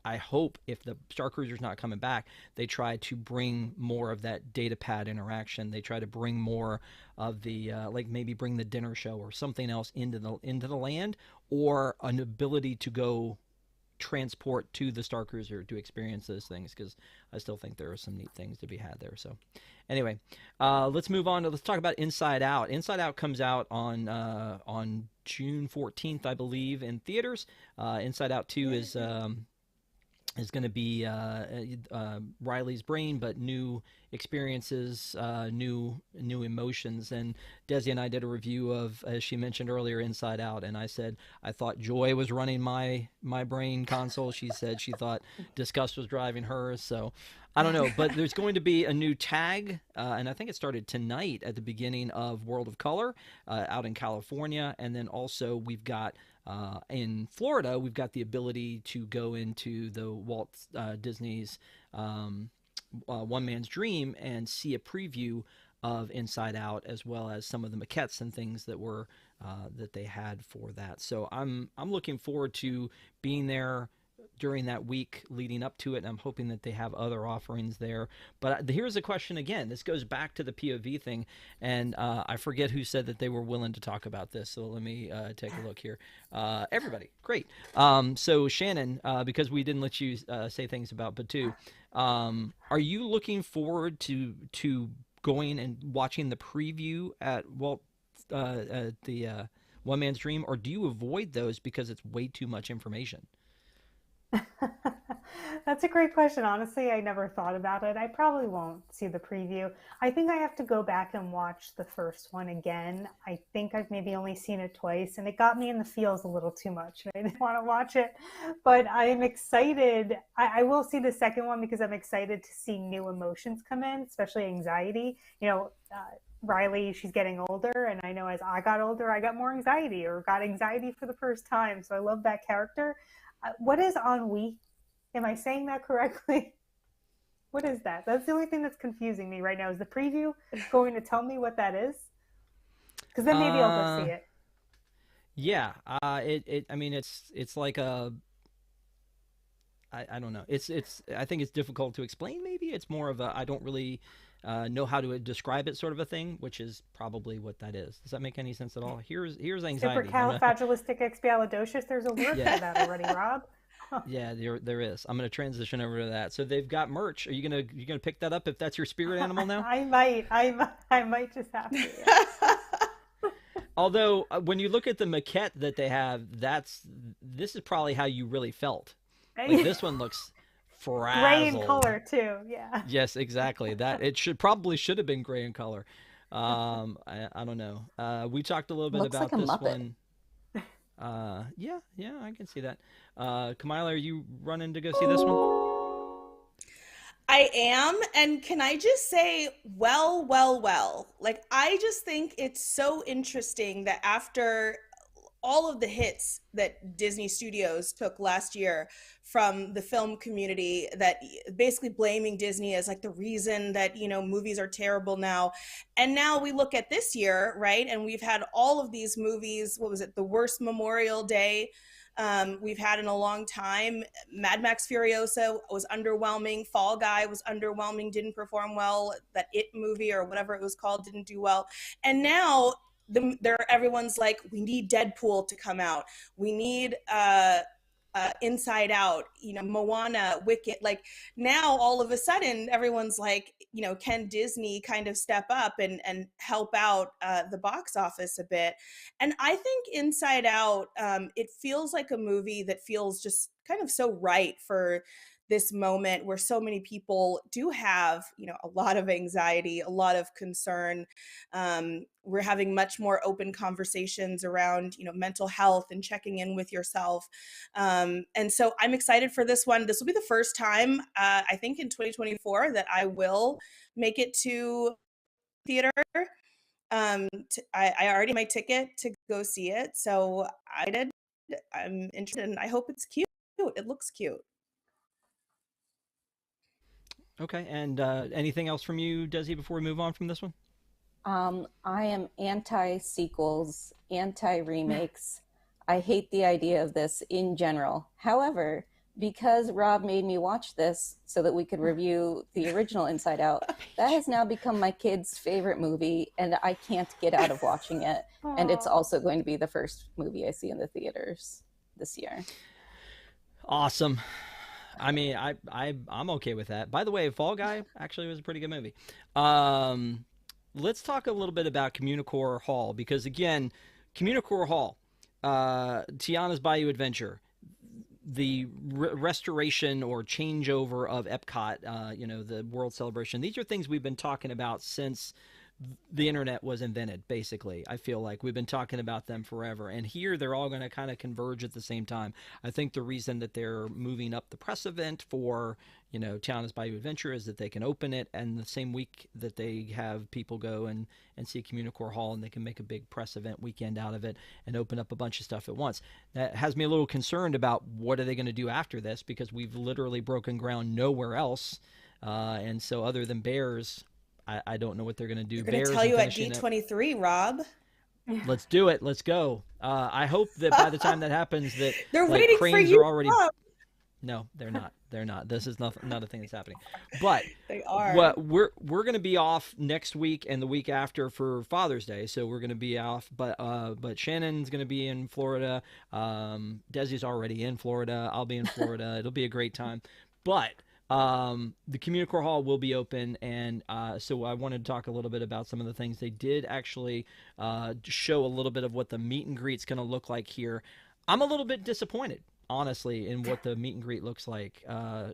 I hope if the Star Cruiser's not coming back, they try to bring more of that data pad interaction. They try to bring more of the like maybe bring the dinner show or something else into the land, or an ability to go transport to the Star Cruiser to experience those things, because I still think there are some neat things to be had there. So anyway, let's move on. Let's talk about Inside Out. Inside Out comes out on June 14th, I believe, in theaters. Inside Out 2 is going to be Riley's brain, but new experiences, new emotions. And Desi and I did a review of, as she mentioned earlier, Inside Out, and I said I thought Joy was running my brain console. She said she thought disgust was driving hers. So I don't know, but there's going to be a new tag, and I think it started tonight at the beginning of World of Color out in California, and then also we've got in Florida, we've got the ability to go into the Walt Disney's One Man's Dream and see a preview of Inside Out, as well as some of the maquettes and things that were that they had for that. So I'm looking forward to being there during that week leading up to it, and I'm hoping that they have other offerings there. But here's the question again. This goes back to the POV thing, and I forget who said that they were willing to talk about this, so let me take a look here. Everybody, great. So Shannon, because we didn't let you say things about Batu, are you looking forward to going and watching the preview at Walt the One Man's Dream, or do you avoid those because it's way too much information? That's a great question. Honestly, I never thought about it. I probably won't see the preview. I think I have to go back and watch the first one again. I think I've maybe only seen it twice, and it got me in the feels a little too much. I didn't want to watch it, but I am excited. I will see the second one because I'm excited to see new emotions come in, especially anxiety. Riley, she's getting older, and I know as I got older, I got more anxiety, or got anxiety for the first time. So I love that character. What is ennui? Am I saying that correctly? What is that? That's the only thing that's confusing me right now. Is the preview going to tell me what that is? Because then maybe I'll go see it. Yeah, I mean, it's like a, I don't know. I think it's difficult to explain. Maybe it's more of a, I don't really know how to describe it sort of a thing, which is probably what that is. Does that make any sense at all? Here's anxiety. Supercalifragilisticexpialidocious. There's a word for that already, Rob. Yeah, there is. I'm going to transition over to that. So they've got merch. Are you gonna pick that up if that's your spirit animal now? I might just have to. Yeah. Although when you look at the maquette that they have, this is probably how you really felt. Like, this one looks frazzled. Gray in color too. Yeah. Yes, exactly. That it should have been gray in color. I don't know. We talked a little bit Looks about like a this Muppet. one. Yeah, I can see that. Kamila, are you running to go see this one? I am, and can I just say, well. Like, I just think it's so interesting that after all of the hits that Disney Studios took last year from the film community, that basically blaming Disney as like the reason that, movies are terrible now. And now we look at this year, right? And we've had all of these movies. What was it? The worst Memorial Day we've had in a long time. Mad Max Furiosa was underwhelming. Fall Guy was underwhelming, didn't perform well. That It movie or whatever it was called didn't do well. And now everyone's like, we need Deadpool to come out. We need Inside Out, Moana, Wicked. Like, now all of a sudden everyone's like, can Disney kind of step up and help out the box office a bit? And I think Inside Out, it feels like a movie that feels just kind of so right for this moment where so many people do have, a lot of anxiety, a lot of concern. We're having much more open conversations around, mental health and checking in with yourself. And so I'm excited for this one. This will be the first time, I think in 2024, that I will make it to theater. I already my ticket to go see it. So I'm interested, and I hope it's cute. It looks cute. Okay, and anything else from you, Desi, before we move on from this one? I am anti-sequels, anti-remakes. I hate the idea of this in general. However, because Rob made me watch this so that we could review the original Inside Out, that has now become my kid's favorite movie, and I can't get out of watching it. And it's also going to be the first movie I see in the theaters this year. Awesome. I mean, I'm okay with that. By the way, Fall Guy actually was a pretty good movie. Um, let's talk a little bit about Communicore Hall because again, Communicore Hall, Tiana's Bayou Adventure, the restoration or changeover of Epcot, the World Celebration. These are things we've been talking about since the internet was invented, basically. I feel like we've been talking about them forever, and here they're all going to kind of converge at the same time. I think the reason that they're moving up the press event for Tiana's Bayou Adventure is that they can open it and the same week that they have people go and see Communicore Hall, and they can make a big press event weekend out of it and open up a bunch of stuff at once. That has me a little concerned about what are they going to do after this, because we've literally broken ground nowhere else, and so other than Bears, I don't know what they're going to do. They're going to tell you at D23, Rob. Let's do it. Let's go. I hope that by the time that happens, that they're waiting cranes for you, are already. Rob. No, they're not. They're not. This is not a thing that's happening. But they are. What we're going to be off next week and the week after for Father's Day, so we're going to be off. But Shannon's going to be in Florida. Desi's already in Florida. I'll be in Florida. It'll be a great time. But the Communicore Hall will be open, and so I wanted to talk a little bit about some of the things. They did actually show a little bit of what the meet and greet's going to look like here. I'm a little bit disappointed, honestly, in what the meet and greet looks like.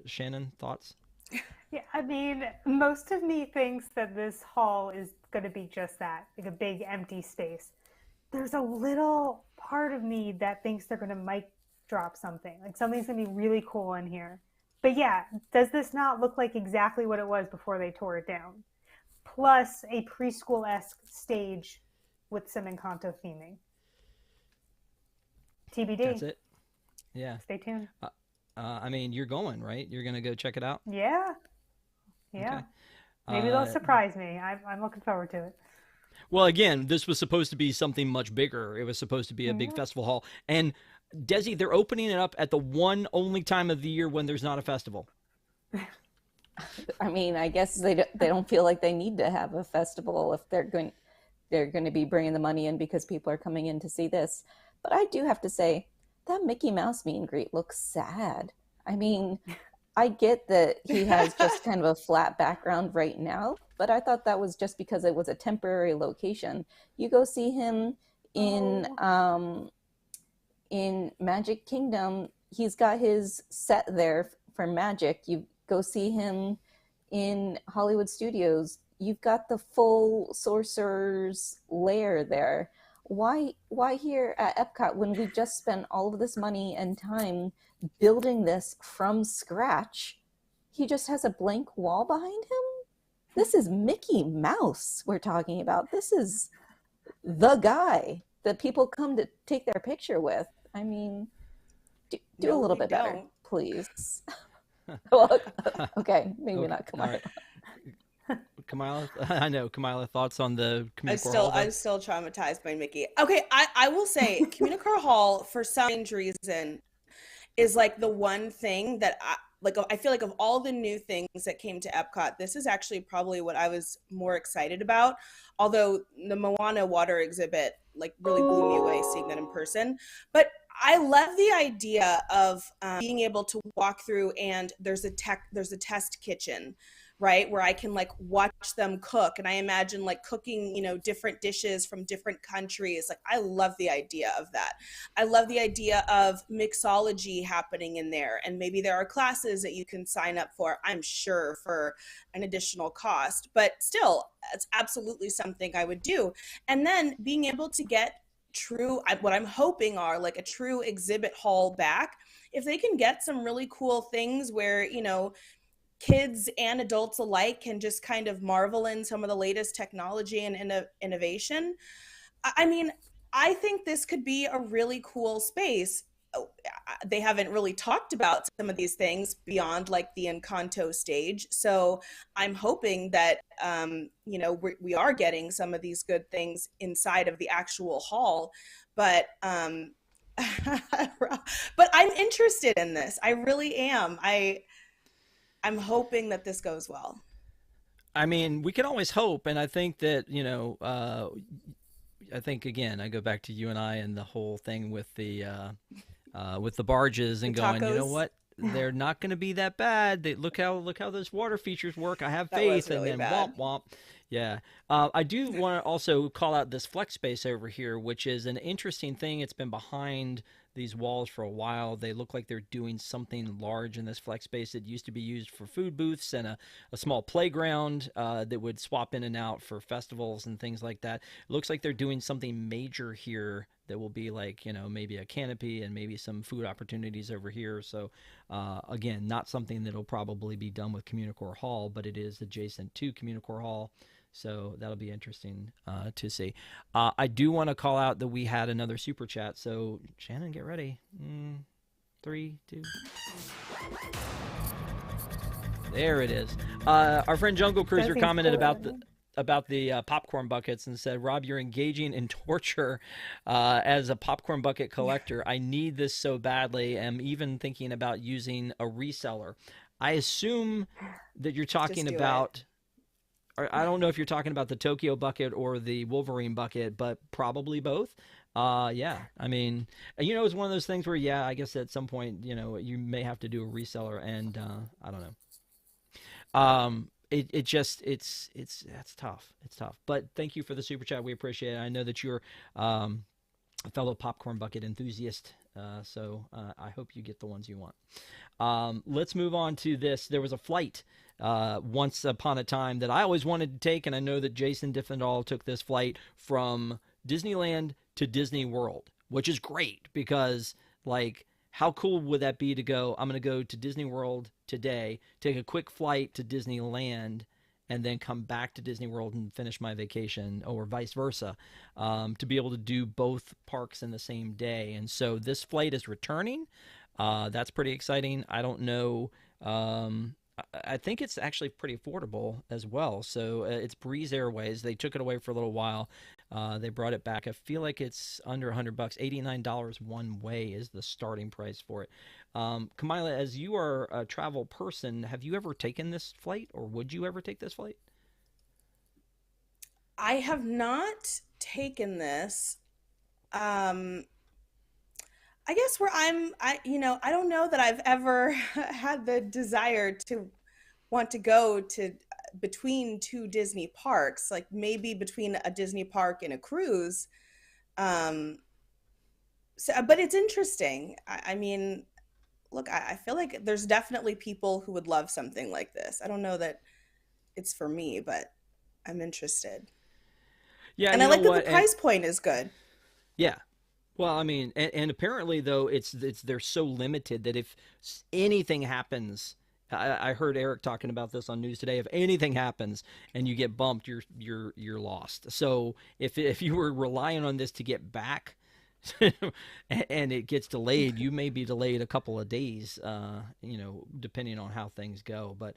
Shannon, thoughts? Yeah, I mean, most of me thinks that this hall is going to be just that, like a big empty space. There's a little part of me that thinks they're going to mic drop something, like something's going to be really cool in here. But yeah, does this not look like exactly what it was before they tore it down? Plus a preschool-esque stage with some Encanto theming. TBD. That's it. Yeah. Stay tuned. I mean, you're going, right? You're going to go check it out? Yeah. Yeah. Okay. Maybe they'll surprise me. I'm looking forward to it. Well, again, this was supposed to be something much bigger. It was supposed to be a big festival hall. And Desi, they're opening it up at the one only time of the year when there's not a festival. I mean, I guess they don't feel like they need to have a festival if they're going to be bringing the money in because people are coming in to see this. But I do have to say that Mickey Mouse meet and greet looks sad. I mean, I get that he has just kind of a flat background right now, but I thought that was just because it was a temporary location. You go see him in Magic Kingdom, he's got his set there for Magic. You go see him in Hollywood Studios, you've got the full Sorcerer's Lair there. Why here at Epcot when we just spent all of this money and time building this from scratch? He just has a blank wall behind him? This is Mickey Mouse we're talking about. This is the guy that people come to take their picture with. I mean, do a little bit better, please. Well, okay, maybe not Kamila. Right. Kamila, I know. Kamila, thoughts on the Communicore Hall? I'm still traumatized by Mickey. Okay, I will say Communicore Hall, for some strange reason, is like the one thing that I feel like of all the new things that came to Epcot, this is actually probably what I was more excited about. Although the Moana water exhibit like really blew me away seeing that in person. But I love the idea of being able to walk through and there's a test kitchen, right, where I can like watch them cook, and I imagine like cooking, different dishes from different countries. Like, I love the idea of that. I love the idea of mixology happening in there, and maybe there are classes that you can sign up for, I'm sure, for an additional cost, but still, it's absolutely something I would do. And then being able to get what I'm hoping are like a true exhibit hall back, if they can get some really cool things where, kids and adults alike can just kind of marvel in some of the latest technology and innovation. I mean, I think this could be a really cool space. They haven't really talked about some of these things beyond like the Encanto stage. So I'm hoping that, we are getting some of these good things inside of the actual hall. But but I'm interested in this. I really am. I'm hoping that this goes well. I mean, we can always hope, and I think that, I think, again, I go back to you and I and the whole thing with the with the barges and The going, you know tacos. what? They're not going to be that bad. They look how those water features work. I have That was faith, and really then bad. womp womp. Yeah, I do want to also call out this flex space over here, which is an interesting thing. It's been behind these walls for a while. They look like they're doing something large in this flex space. It used to be used for food booths and a small playground that would swap in and out for festivals and things like that. It looks like they're doing something major here that will be like, maybe a canopy and maybe some food opportunities over here. So again, not something that'll probably be done with Communicore Hall, but it is adjacent to Communicore Hall. So that'll be interesting to see. I do want to call out that we had another super chat. So Shannon, get ready. 3, 2. There it is. Our friend Jungle Cruiser commented about the popcorn buckets and said, Rob, you're engaging in torture as a popcorn bucket collector. I need this so badly. I'm even thinking about using a reseller. I assume that you're talking about, I don't know if you're talking about the Tokyo bucket or the Wolverine bucket, but probably both. Yeah, I mean, it's one of those things where, yeah, I guess at some point, you may have to do a reseller, and I don't know. That's tough. It's tough. But thank you for the super chat. We appreciate it. I know that you're a fellow popcorn bucket enthusiast, so I hope you get the ones you want. Let's move on to this. There was a flight once upon a time that I always wanted to take, and I know that Jason Diffendahl took this flight from Disneyland to Disney World, which is great because, like, how cool would that be to go, I'm going to go to Disney World today, take a quick flight to Disneyland, and then come back to Disney World and finish my vacation, or vice versa, to be able to do both parks in the same day. And so this flight is returning. That's pretty exciting. I don't know. I think it's actually pretty affordable as well. So it's Breeze Airways. They took it away for a little while. They brought it back. I feel like it's under $100. $89 one way is the starting price for it. Kamila, as you are a travel person, have you ever taken this flight, or would you ever take this flight? I have not taken this. I guess I don't know that I've ever had the desire to want to go to between two Disney parks, like maybe between a Disney park and a cruise. But it's interesting. I mean, look, I feel like there's definitely people who would love something like this. I don't know that it's for me, but I'm interested. Yeah, And I like that the price point is good. Yeah. Well, I mean, and apparently though it's they're so limited that if anything happens, I heard Eric talking about this on news today. If anything happens and you get bumped, you're lost. So if you were relying on this to get back, and it gets delayed, you may be delayed a couple of days, depending on how things go. But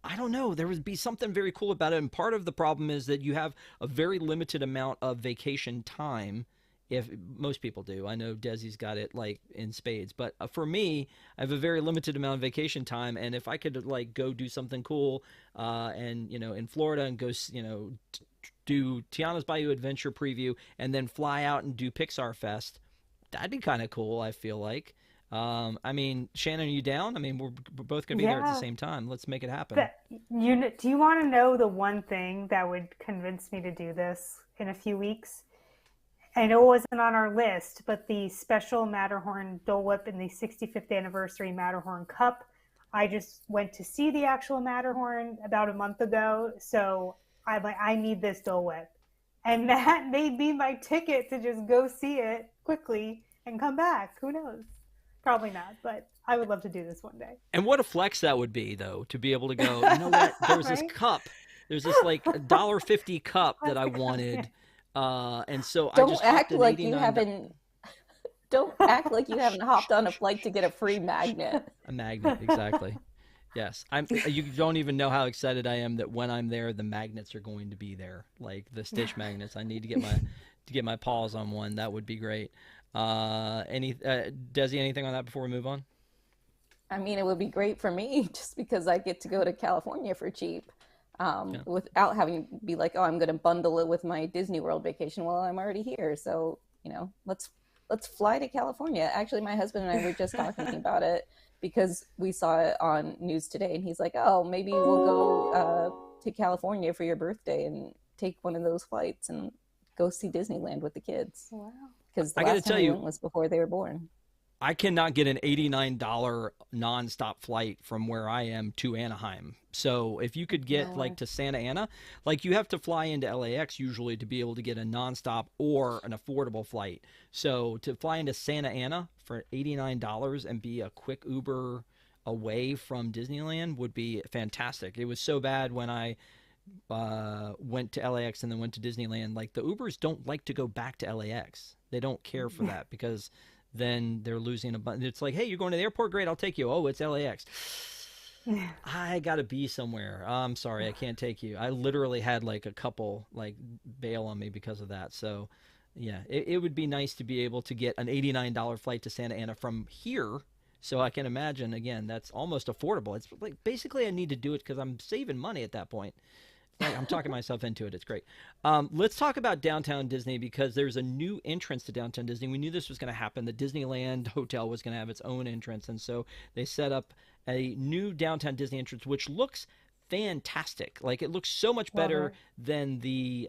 I don't know. There would be something very cool about it. And part of the problem is that you have a very limited amount of vacation time. If most people do, I know Desi's got it like in spades, but for me, I have a very limited amount of vacation time, and if I could like go do something cool, and in Florida and go, do Tiana's Bayou Adventure preview, and then fly out and do Pixar Fest, that'd be kind of cool. I feel like. I mean, Shannon, are you down? I mean, we're both gonna be there at the same time. Let's make it happen. Do you want to know the one thing that would convince me to do this in a few weeks? I know it wasn't on our list, but the special Matterhorn Dole Whip and the 65th anniversary Matterhorn Cup. I just went to see the actual Matterhorn about a month ago, so I need this Dole Whip. And that may be my ticket to just go see it quickly and come back. Who knows? Probably not, but I would love to do this one day. And what a flex that would be, though, to be able to go, you know what, there's this cup. There's this like $1.50 cup that I wanted. And so don't I just act like you don't act like you haven't hopped on a flight to get a free magnet. A magnet, exactly. Yes, you don't even know how excited I am that when I'm there, the magnets are going to be there, like the Stitch magnets. I need to get my paws on one. That would be great. Desi, anything on that before we move on? I mean, it would be great for me just because I get to go to California for cheap. Without having to be like, oh, I'm going to bundle it with my Disney World vacation. Well, I'm already here. So, let's let's fly to California. Actually, my husband and I were just talking about it because we saw it on News Today, and he's like, oh, maybe we'll go to California for your birthday and take one of those flights and go see Disneyland with the kids. Wow. Because the I got to last time tell we you, went was before they were born. I cannot get an $89 nonstop flight from where I am to Anaheim. So if you could get like to Santa Ana, like you have to fly into LAX usually to be able to get a nonstop or an affordable flight. So to fly into Santa Ana for $89 and be a quick Uber away from Disneyland would be fantastic. It was so bad when I went to LAX and then went to Disneyland. Like the Ubers don't like to go back to LAX. They don't care for that because then they're losing a bunch. It's like, hey, you're going to the airport? Great, I'll take you. Oh, it's LAX. I gotta be somewhere. I'm sorry, I can't take you. I literally had like a couple like bail on me because of that. So yeah, it would be nice to be able to get an $89 flight to Santa Ana from here. So I can imagine, again, that's almost affordable. It's like basically I need to do it because I'm saving money at that point. I'm talking myself into it. It's great. Let's talk about Downtown Disney because there's a new entrance to Downtown Disney. We knew this was going to happen. The Disneyland Hotel was going to have its own entrance, and so they set up a new Downtown Disney entrance, which looks fantastic. Like it looks so much better than the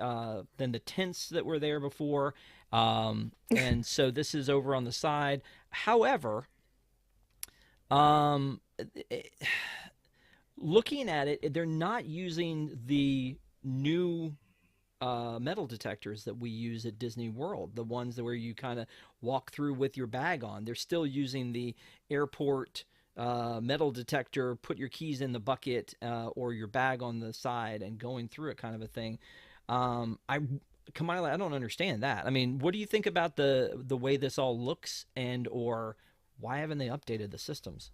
tents that were there before. And so this is over on the side. However, looking at it, they're not using the new metal detectors that we use at Disney World, the ones where you kind of walk through with your bag on. They're still using the airport metal detector, put your keys in the bucket or your bag on the side and going through it kind of a thing. Kamila, I don't understand that. I mean, what do you think about the way this all looks and or why haven't they updated the systems?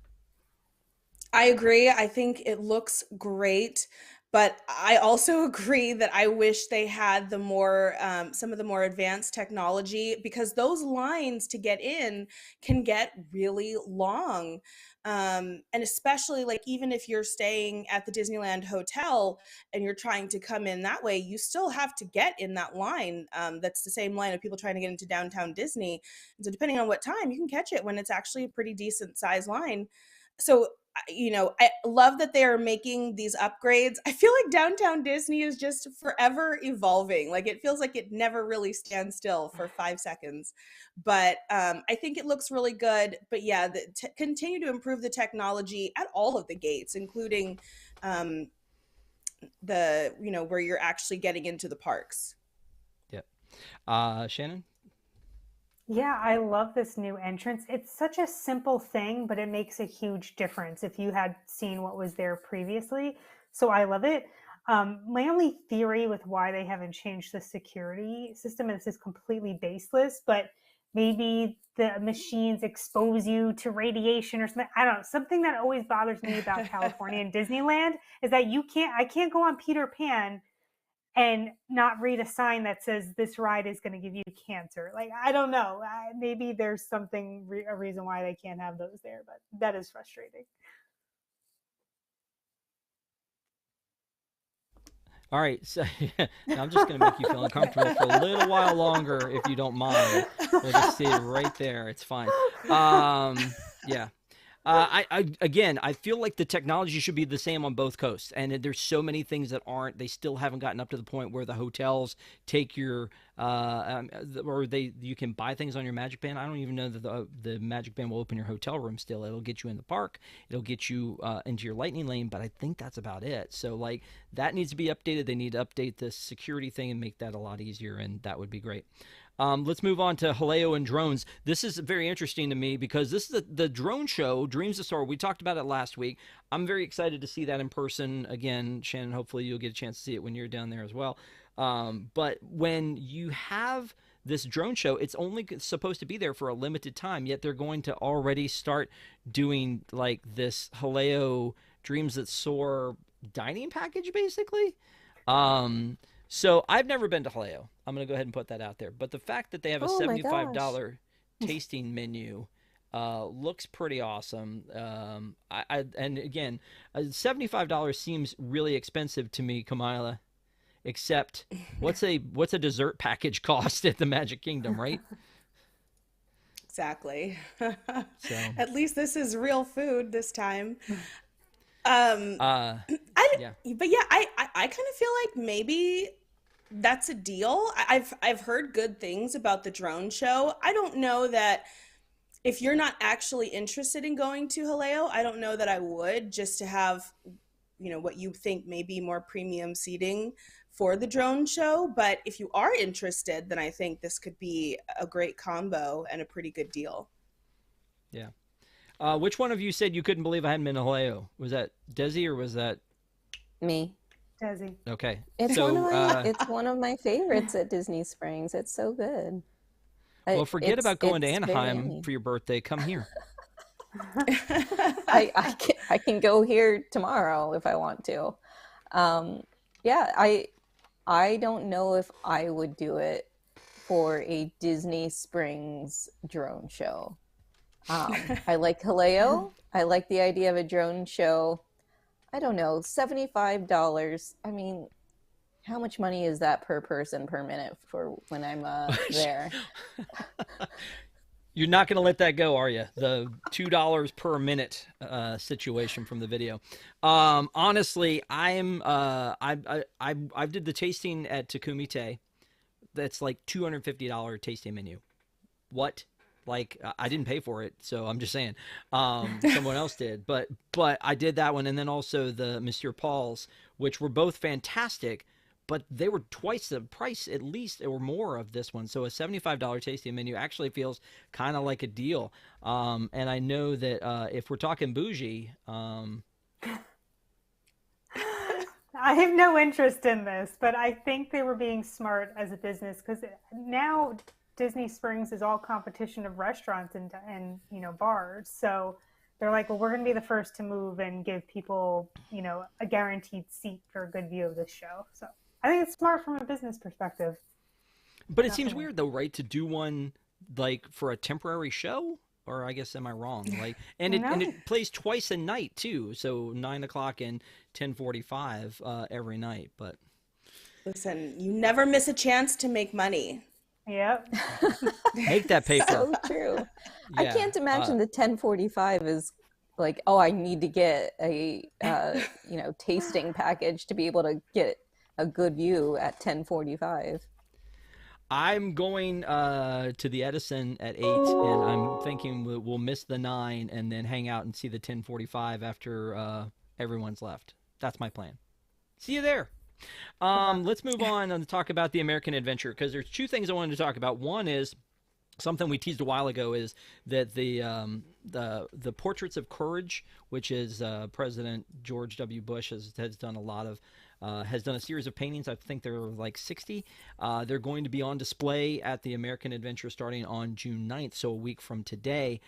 I agree. I think it looks great, but I also agree that I wish they had the more some of the more advanced technology because those lines to get in can get really long. And especially like even if you're staying at the Disneyland Hotel and you're trying to come in that way, you still have to get in that line. That's the same line of people trying to get into downtown Disney. And so depending on what time, you can catch it when it's actually a pretty decent size line. So I love that they are making these upgrades. I feel like downtown Disney is just forever evolving. Like it feels like it never really stands still for 5 seconds. But I think it looks really good. But yeah, continue to improve the technology at all of the gates, including where you're actually getting into the parks. Yep. Shannon? Yeah, I love this new entrance. It's such a simple thing, but it makes a huge difference if you had seen what was there previously. So I love it. My only theory with why they haven't changed the security system, and this is completely baseless, but maybe the machines expose you to radiation or something. I don't know. Something that always bothers me about California and Disneyland is that I can't go on Peter Pan and not read a sign that says this ride is going to give you cancer. Like, I don't know. Maybe there's a reason why they can't have those there, but that is frustrating. All right, so now I'm just going to make you feel uncomfortable for a little while longer, if you don't mind. We'll just see it right there. It's fine. Yeah. I feel like the technology should be the same on both coasts, and there's so many things that aren't. They still haven't gotten up to the point where the hotels take your, you can buy things on your Magic Band. I don't even know that the Magic Band will open your hotel room still. It'll get you in the park. It'll get you into your Lightning Lane, but I think that's about it. So like that needs to be updated. They need to update the security thing and make that a lot easier, and that would be great. Let's move on to Haleo and drones. This is very interesting to me because this is the drone show, Dreams of Soar. We talked about it last week. I'm very excited to see that in person again. Shannon, hopefully you'll get a chance to see it when you're down there as well. But when you have this drone show, it's only supposed to be there for a limited time, yet they're going to already start doing like this Haleo Dreams that Soar dining package, basically. So I've never been to Haleo. I'm going to go ahead and put that out there. But the fact that they have a $75 tasting menu looks pretty awesome. And again, $75 seems really expensive to me, Kamila. Except, what's a dessert package cost at the Magic Kingdom, right? Exactly. So, At least this is real food this time. Um, uh, I, yeah. but yeah, I kind of feel like maybe that's a deal. I've heard good things about the drone show. I don't know that if you're not actually interested in going to Haleo, I don't know that I would, just to have, what you think may be more premium seating for the drone show. But if you are interested, then I think this could be a great combo and a pretty good deal. Yeah. Which one of you said you couldn't believe I hadn't been to Haleo? Was that Desi or was that Me. Desi. okay? It's one of So, my it's one of my favorites at Disney Springs. It's so good. well, forget about going to It's very Anaheim yummy. for your birthday. Come here. I can go here tomorrow if I want to. Yeah, I don't know if I would do it for a Disney Springs drone show. I like Haleo. I like the idea of a drone show. I don't know, $75. I mean, how much money is that per person per minute for when I'm there? You're not going to let that go, are you? The $2 per minute situation from the video. Honestly, I did the tasting at Takumite. That's like $250 tasting menu. What? Like I didn't pay for it, so I'm just saying. Someone else did, but I did that one, and then also the Monsieur Paul's, which were both fantastic, but they were twice the price at least or more of this one. So a $75 tasting menu actually feels kind of like a deal. And I know that if we're talking bougie, I have no interest in this, but I think they were being smart as a business, because now Disney Springs is all competition of restaurants and bars. So they're like, well, we're going to be the first to move and give people a guaranteed seat for a good view of this show. So I think it's smart from a business perspective. but it seems weird though, right? To do one like for a temporary show, or I guess am I wrong? Like, and No. it plays twice a night too, so 9 o'clock and 10:45 every night. But Listen, you never miss a chance to make money. Yep. make that paper. So true. I Yeah, can't imagine the 1045 is like, oh, I need to get a tasting package to be able to get a good view at 1045. I'm going to the Edison at 8, and I'm thinking we'll miss the 9 and then hang out and see the 10:45 after everyone's left. That's my plan. See you there. Let's move on and talk about the American Adventure, because there's two things I wanted to talk about. One is something we teased a while ago, is that the Portraits of Courage, which is President George W. Bush has done a lot of has done a series of paintings. I think there are like 60. They're going to be on display at the American Adventure starting on June 9th, so a week from today,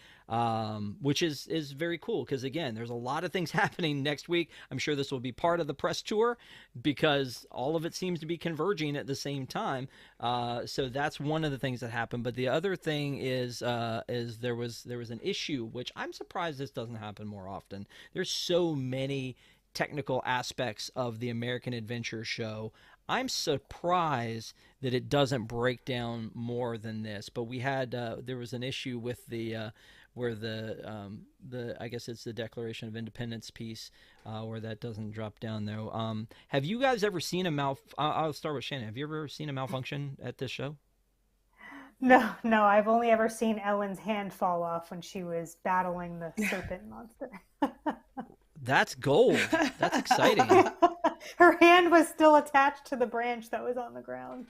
which is very cool, because, again, there's a lot of things happening next week. I'm sure this will be part of the press tour because all of it seems to be converging at the same time. So that's one of the things that happened. But the other thing is there was an issue, which I'm surprised this doesn't happen more often. There's so many technical aspects of the American Adventure show. I'm surprised that it doesn't break down more than this. But we had there was an issue with the where the I guess it's the Declaration of Independence piece where that doesn't drop down though. Have you guys ever seen a I'll start with Shannon. Have you ever seen a malfunction at this show? No, I've only ever seen Ellen's hand fall off when she was battling the serpent monster. That's gold. That's exciting. Her hand was still attached to the branch that was on the ground.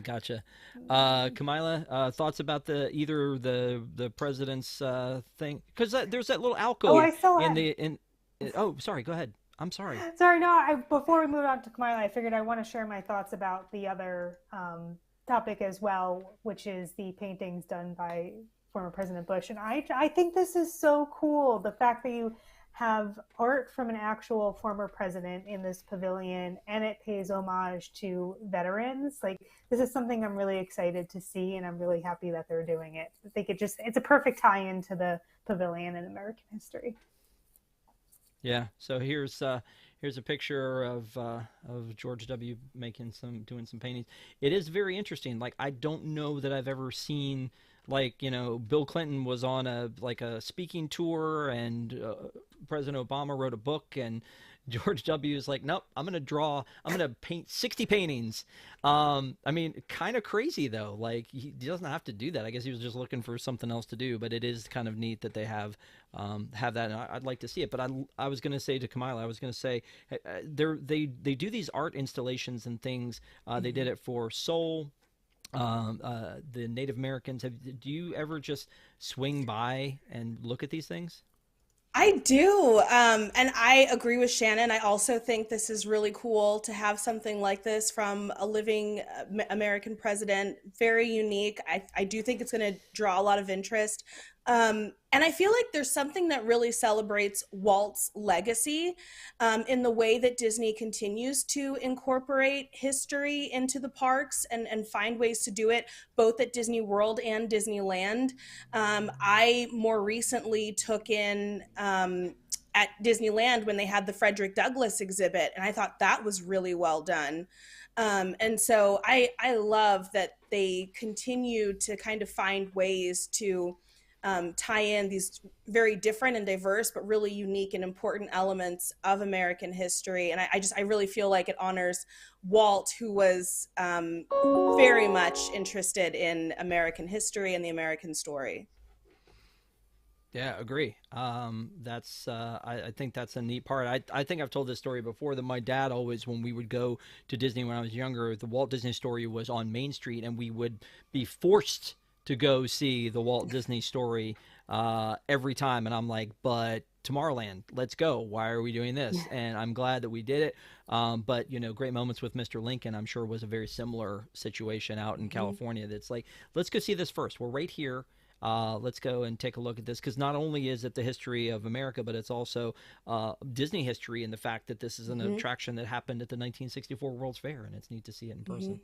Gotcha. Kamila, thoughts about either the president's thing? Because there's that little alcove I saw in it. Oh, sorry. Go ahead. I'm sorry. Sorry, no. Before we move on to Kamila, I figured I want to share my thoughts about the other topic as well, which is the paintings done by former President Bush. And I think this is so cool. The fact that you have art from an actual former president in this pavilion, and it pays homage to veterans. Like, this is something I'm really excited to see, and I'm really happy that they're doing it. I think it's a perfect tie-in to the pavilion in American history. Yeah. So here's Here's a picture of George W. doing some paintings. It is very interesting. Like, I don't know that I've ever seen, like, Bill Clinton was on a speaking tour, and President Obama wrote a book, and George W. is like, nope, I'm gonna paint 60 paintings. I mean, kind of crazy though. Like, he doesn't have to do that. I guess he was just looking for something else to do. But it is kind of neat that they have that, and I'd like to see it. But I was gonna say to Kamila, I was gonna say, they do these art installations and things. They did it for Seoul. The Native Americans. Do you ever just swing by and look at these things? I do. And I agree with Shannon. I also think this is really cool to have something like this from a living American president. Very unique. I do think it's going to draw a lot of interest. And I feel like there's something that really celebrates Walt's legacy in the way that Disney continues to incorporate history into the parks and find ways to do it, both at Disney World and Disneyland. I more recently took in at Disneyland when they had the Frederick Douglass exhibit, and I thought that was really well done. And so I love that they continue to kind of find ways to tie in these very different and diverse, but really unique and important elements of American history. And I really feel like it honors Walt, who was very much interested in American history and the American story. Yeah, agree. I think that's a neat part. I think I've told this story before, that my dad always, when we would go to Disney when I was younger, the Walt Disney Story was on Main Street, and we would be forced to go see the Walt Disney Story every time. And I'm like, but Tomorrowland, let's go. Why are we doing this? And I'm glad that we did it. But, Great Moments with Mr. Lincoln, I'm sure, was a very similar situation out in California. That's like, let's go see this first. We're right here. Let's go and take a look at this, because not only is it the history of America, but it's also Disney history, and the fact that this is an attraction that happened at the 1964 World's Fair, and it's neat to see it in person.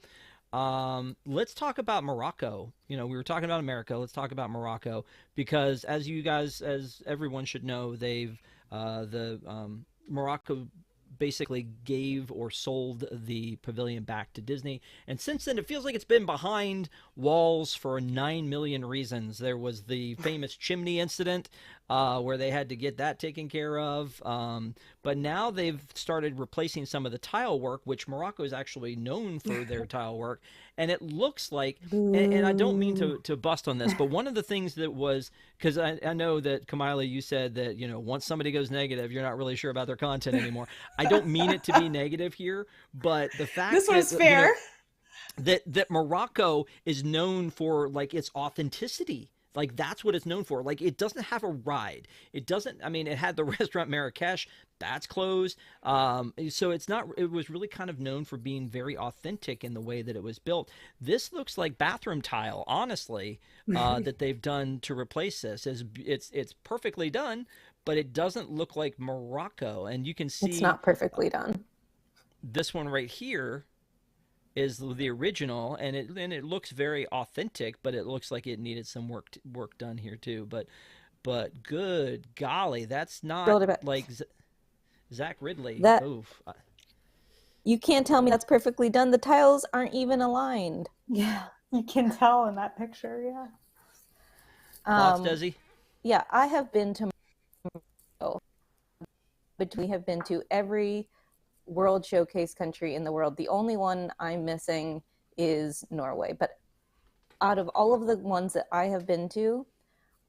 Let's talk about Morocco. We were talking about America. Let's talk about Morocco, because as everyone should know, Morocco basically gave or sold the pavilion back to Disney. And since then, it feels like it's been behind walls for 9 million reasons. There was the famous chimney incident where they had to get that taken care of. But now they've started replacing some of the tile work, which Morocco is actually known for their tile work. And it looks like, and I don't mean to bust on this, but one of the things that was, because I know that, Kamila, you said that, once somebody goes negative, you're not really sure about their content anymore. I don't mean it to be negative here, but the fact this that, one's fair. That Morocco is known for, like, its authenticity. Like, that's what it's known for. Like, it doesn't have a ride. It doesn't, it had the restaurant Marrakesh, that's closed. So it was really kind of known for being very authentic in the way that it was built. This looks like bathroom tile, honestly, that they've done to replace this. It's perfectly done, but it doesn't look like Morocco. And you can see it's not perfectly done. This one right here is the original, and it looks very authentic, but it looks like it needed some work done here too. But good golly, that's not like Zach Ridley. Oof. You can't tell me that's perfectly done. The tiles aren't even aligned. Yeah, you can tell in that picture. Yeah. Thoughts, Desi? Yeah, I have been to Morocco, but we have been to every World Showcase country in the world. The only one I'm missing is Norway. But out of all of the ones that I have been to,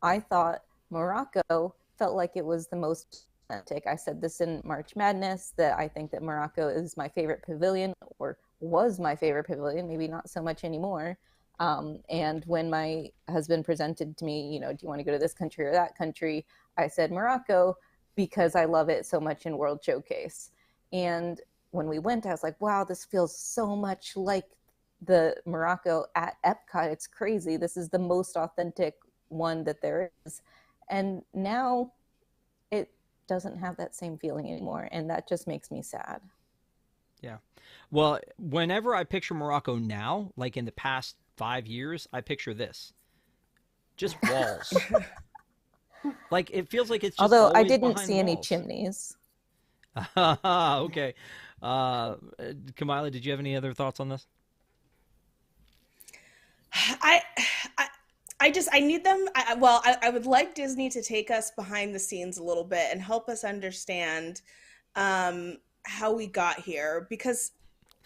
I thought Morocco felt like it was the most authentic. I said this in March Madness, that I think that Morocco is my favorite pavilion, or was my favorite pavilion, maybe not so much anymore. And when my husband presented to me, do you want to go to this country or that country? I said Morocco, because I love it so much in World Showcase. And when we went, I was like, wow, this feels so much like the Morocco at Epcot. It's crazy. This is the most authentic one that there is. And now it doesn't have that same feeling anymore. And that just makes me sad. Yeah. Well, whenever I picture Morocco now, like in the past 5 years, I picture this. Just walls. Like, it feels like it's just Although I always didn't behind see any walls. chimneys. Okay. Kamila, did you have any other thoughts on this? I, I, I need them. I would like Disney to take us behind the scenes a little bit and help us understand how we got here because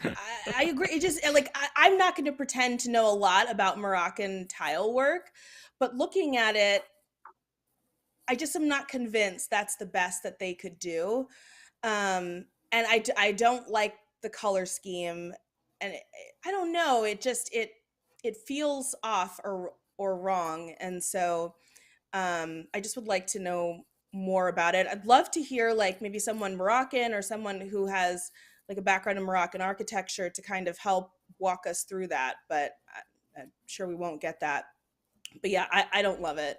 I agree. It just like I'm not going to pretend to know a lot about Moroccan tile work, but looking at it, I just am not convinced that's the best that they could do. And I don't like the color scheme, and I don't know. It feels off or wrong, and so I just would like to know more about it. I'd love to hear like maybe someone Moroccan or someone who has like a background in Moroccan architecture to kind of help walk us through that. But I'm sure we won't get that. But yeah, I don't love it.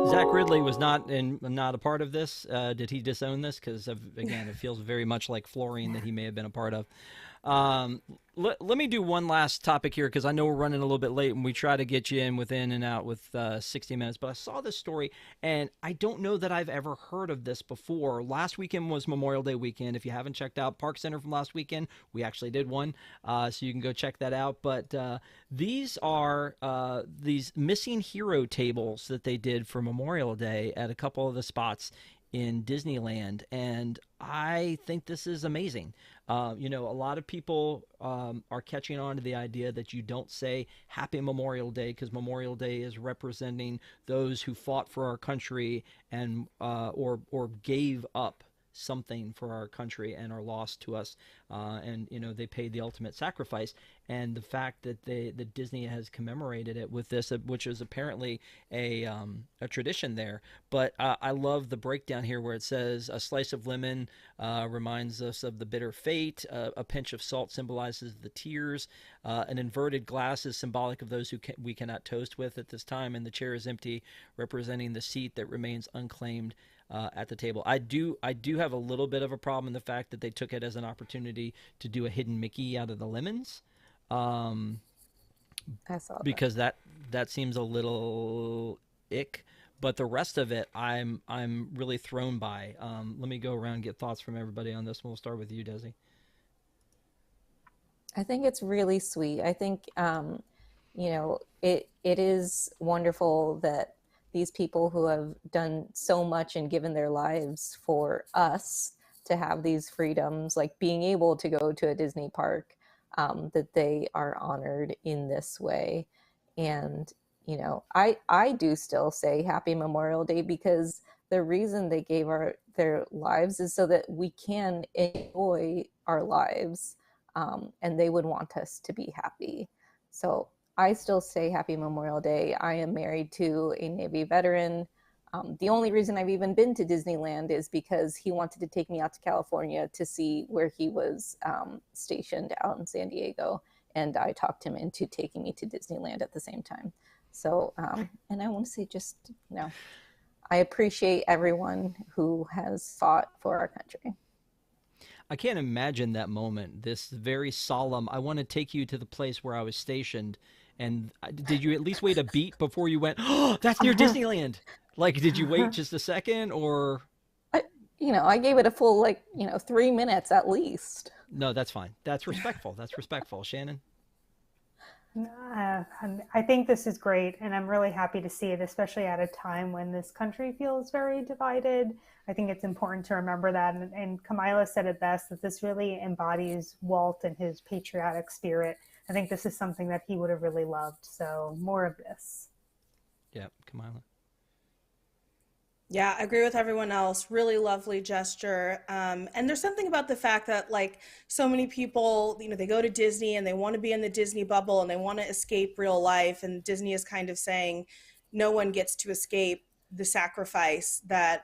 Zach Ridley was not a part of this. Did he disown this? Because again, it feels very much like flooring that he may have been a part of. Let me do one last topic here because I know we're running a little bit late and we try to get you in within and out with 60 minutes. But I saw this story and I don't know that I've ever heard of this before. Last weekend was Memorial Day weekend. If you haven't checked out ParksCenter from last weekend, we actually did one, so you can go check that out. But these are these missing hero tables that they did for Memorial Day at a couple of the spots in Disneyland, and I think this is amazing. A lot of people are catching on to the idea that you don't say Happy Memorial Day because Memorial Day is representing those who fought for our country and or gave up something for our country and are lost to us, and they paid the ultimate sacrifice. And the fact that that Disney has commemorated it with this, which is apparently a tradition there. But I love the breakdown here where it says a slice of lemon reminds us of the bitter fate, a pinch of salt symbolizes the tears, an inverted glass is symbolic of those we cannot toast with at this time, and the chair is empty, representing the seat that remains unclaimed at the table. I do have a little bit of a problem in the fact that they took it as an opportunity to do a hidden Mickey out of the lemons, I saw that. because that seems a little ick. But the rest of it, I'm really thrown by. Let me go around and get thoughts from everybody on this. We'll start with you, Desi. I think it's really sweet. I think it is wonderful that these people who have done so much and given their lives for us to have these freedoms, like being able to go to a Disney park, that they are honored in this way. And I do still say Happy Memorial Day because the reason they gave their lives is so that we can enjoy our lives, and they would want us to be happy. So I still say Happy Memorial Day. I am married to a Navy veteran. The only reason I've even been to Disneyland is because he wanted to take me out to California to see where he was stationed out in San Diego. And I talked him into taking me to Disneyland at the same time. So, and I want to say I appreciate everyone who has fought for our country. I can't imagine that moment. This very solemn. I want to take you to the place where I was stationed. And did you at least wait a beat before you went, oh, that's near Disneyland? Like, did you wait just a second or? I gave it a full, 3 minutes at least. No, that's fine. That's respectful. That's respectful. Shannon? I think this is great, and I'm really happy to see it, especially at a time when this country feels very divided. I think it's important to remember that, and Kamila said it best, that this really embodies Walt and his patriotic spirit. I think this is something that he would have really loved, so more of this. Yeah, Kamila. Yeah, I agree with everyone else. Really lovely gesture. And there's something about the fact that like so many people, they go to Disney and they want to be in the Disney bubble and they want to escape real life. And Disney is kind of saying no one gets to escape the sacrifice that,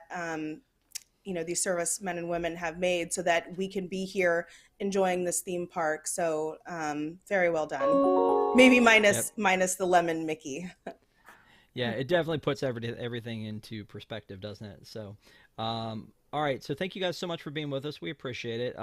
these servicemen and women have made so that we can be here enjoying this theme park. So very well done. Maybe minus the lemon Mickey. Yeah, it definitely puts everything into perspective, doesn't it? So, All right, so thank you guys so much for being with us. We appreciate it.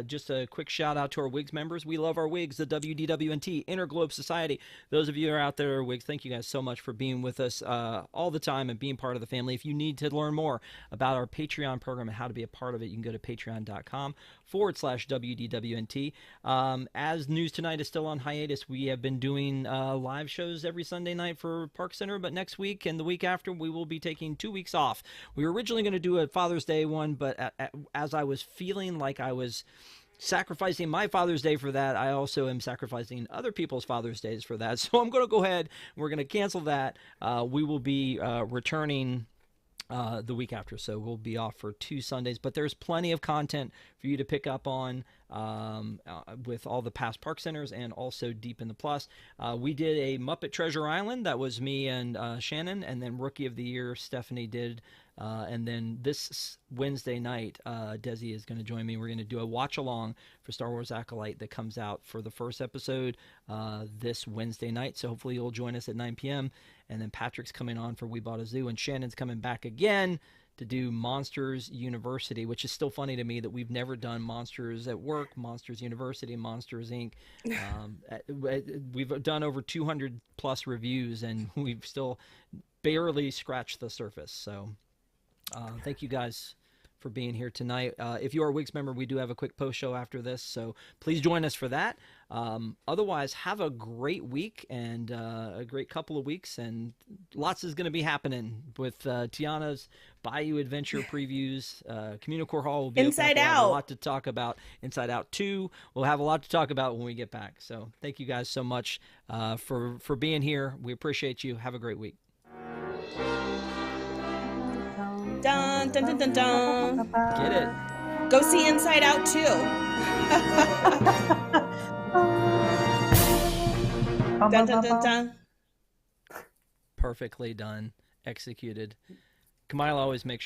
Just a quick shout out to our WIGS members. We love our WIGS, the WDWNT, Interglobe Society. Those of you who are out there, WIGS, thank you guys so much for being with us all the time and being part of the family. If you need to learn more about our Patreon program and how to be a part of it, you can go to patreon.com/WDWNT. As News Tonight is still on hiatus, we have been doing live shows every Sunday night for ParksCenter, but next week and the week after, we will be taking 2 weeks off. We were originally going to do a Father's Day one, but as I was feeling like I was sacrificing my Father's Day for that, I also am sacrificing other people's Father's Days for that. So I'm going to go ahead. We're going to cancel that. We will be returning the week after, so we'll be off for 2 Sundays, but there's plenty of content for you to pick up on with all the past park centers and also deep in the plus. We did a Muppet Treasure Island. That was me and Shannon, and then Rookie of the Year Stephanie did. And then this Wednesday night, Desi is going to join me. We're going to do a watch along for Star Wars Acolyte that comes out for the first episode this Wednesday night. So hopefully you'll join us at 9 p.m. And then Patrick's coming on for We Bought a Zoo, and Shannon's coming back again to do Monsters University, which is still funny to me that we've never done Monsters at Work, Monsters University, Monsters Inc. We've done over 200 plus reviews, and we've still barely scratched the surface. So thank you guys for being here tonight. If you are a Wigs member, we do have a quick post show after this, so please join us for that. Otherwise, have a great week and a great couple of weeks, and lots is going to be happening with Tiana's Bayou Adventure previews. Communicore Hall will be Inside open. We'll have Out. a lot to talk about. Inside Out 2. We'll have a lot to talk about when we get back. So thank you guys so much for being here. We appreciate you. Have a great week. Dun, dun, dun, dun, dun. Get it. Go see Inside Out too. Dun, dun, dun, dun. Perfectly done. Executed. Kamila always makes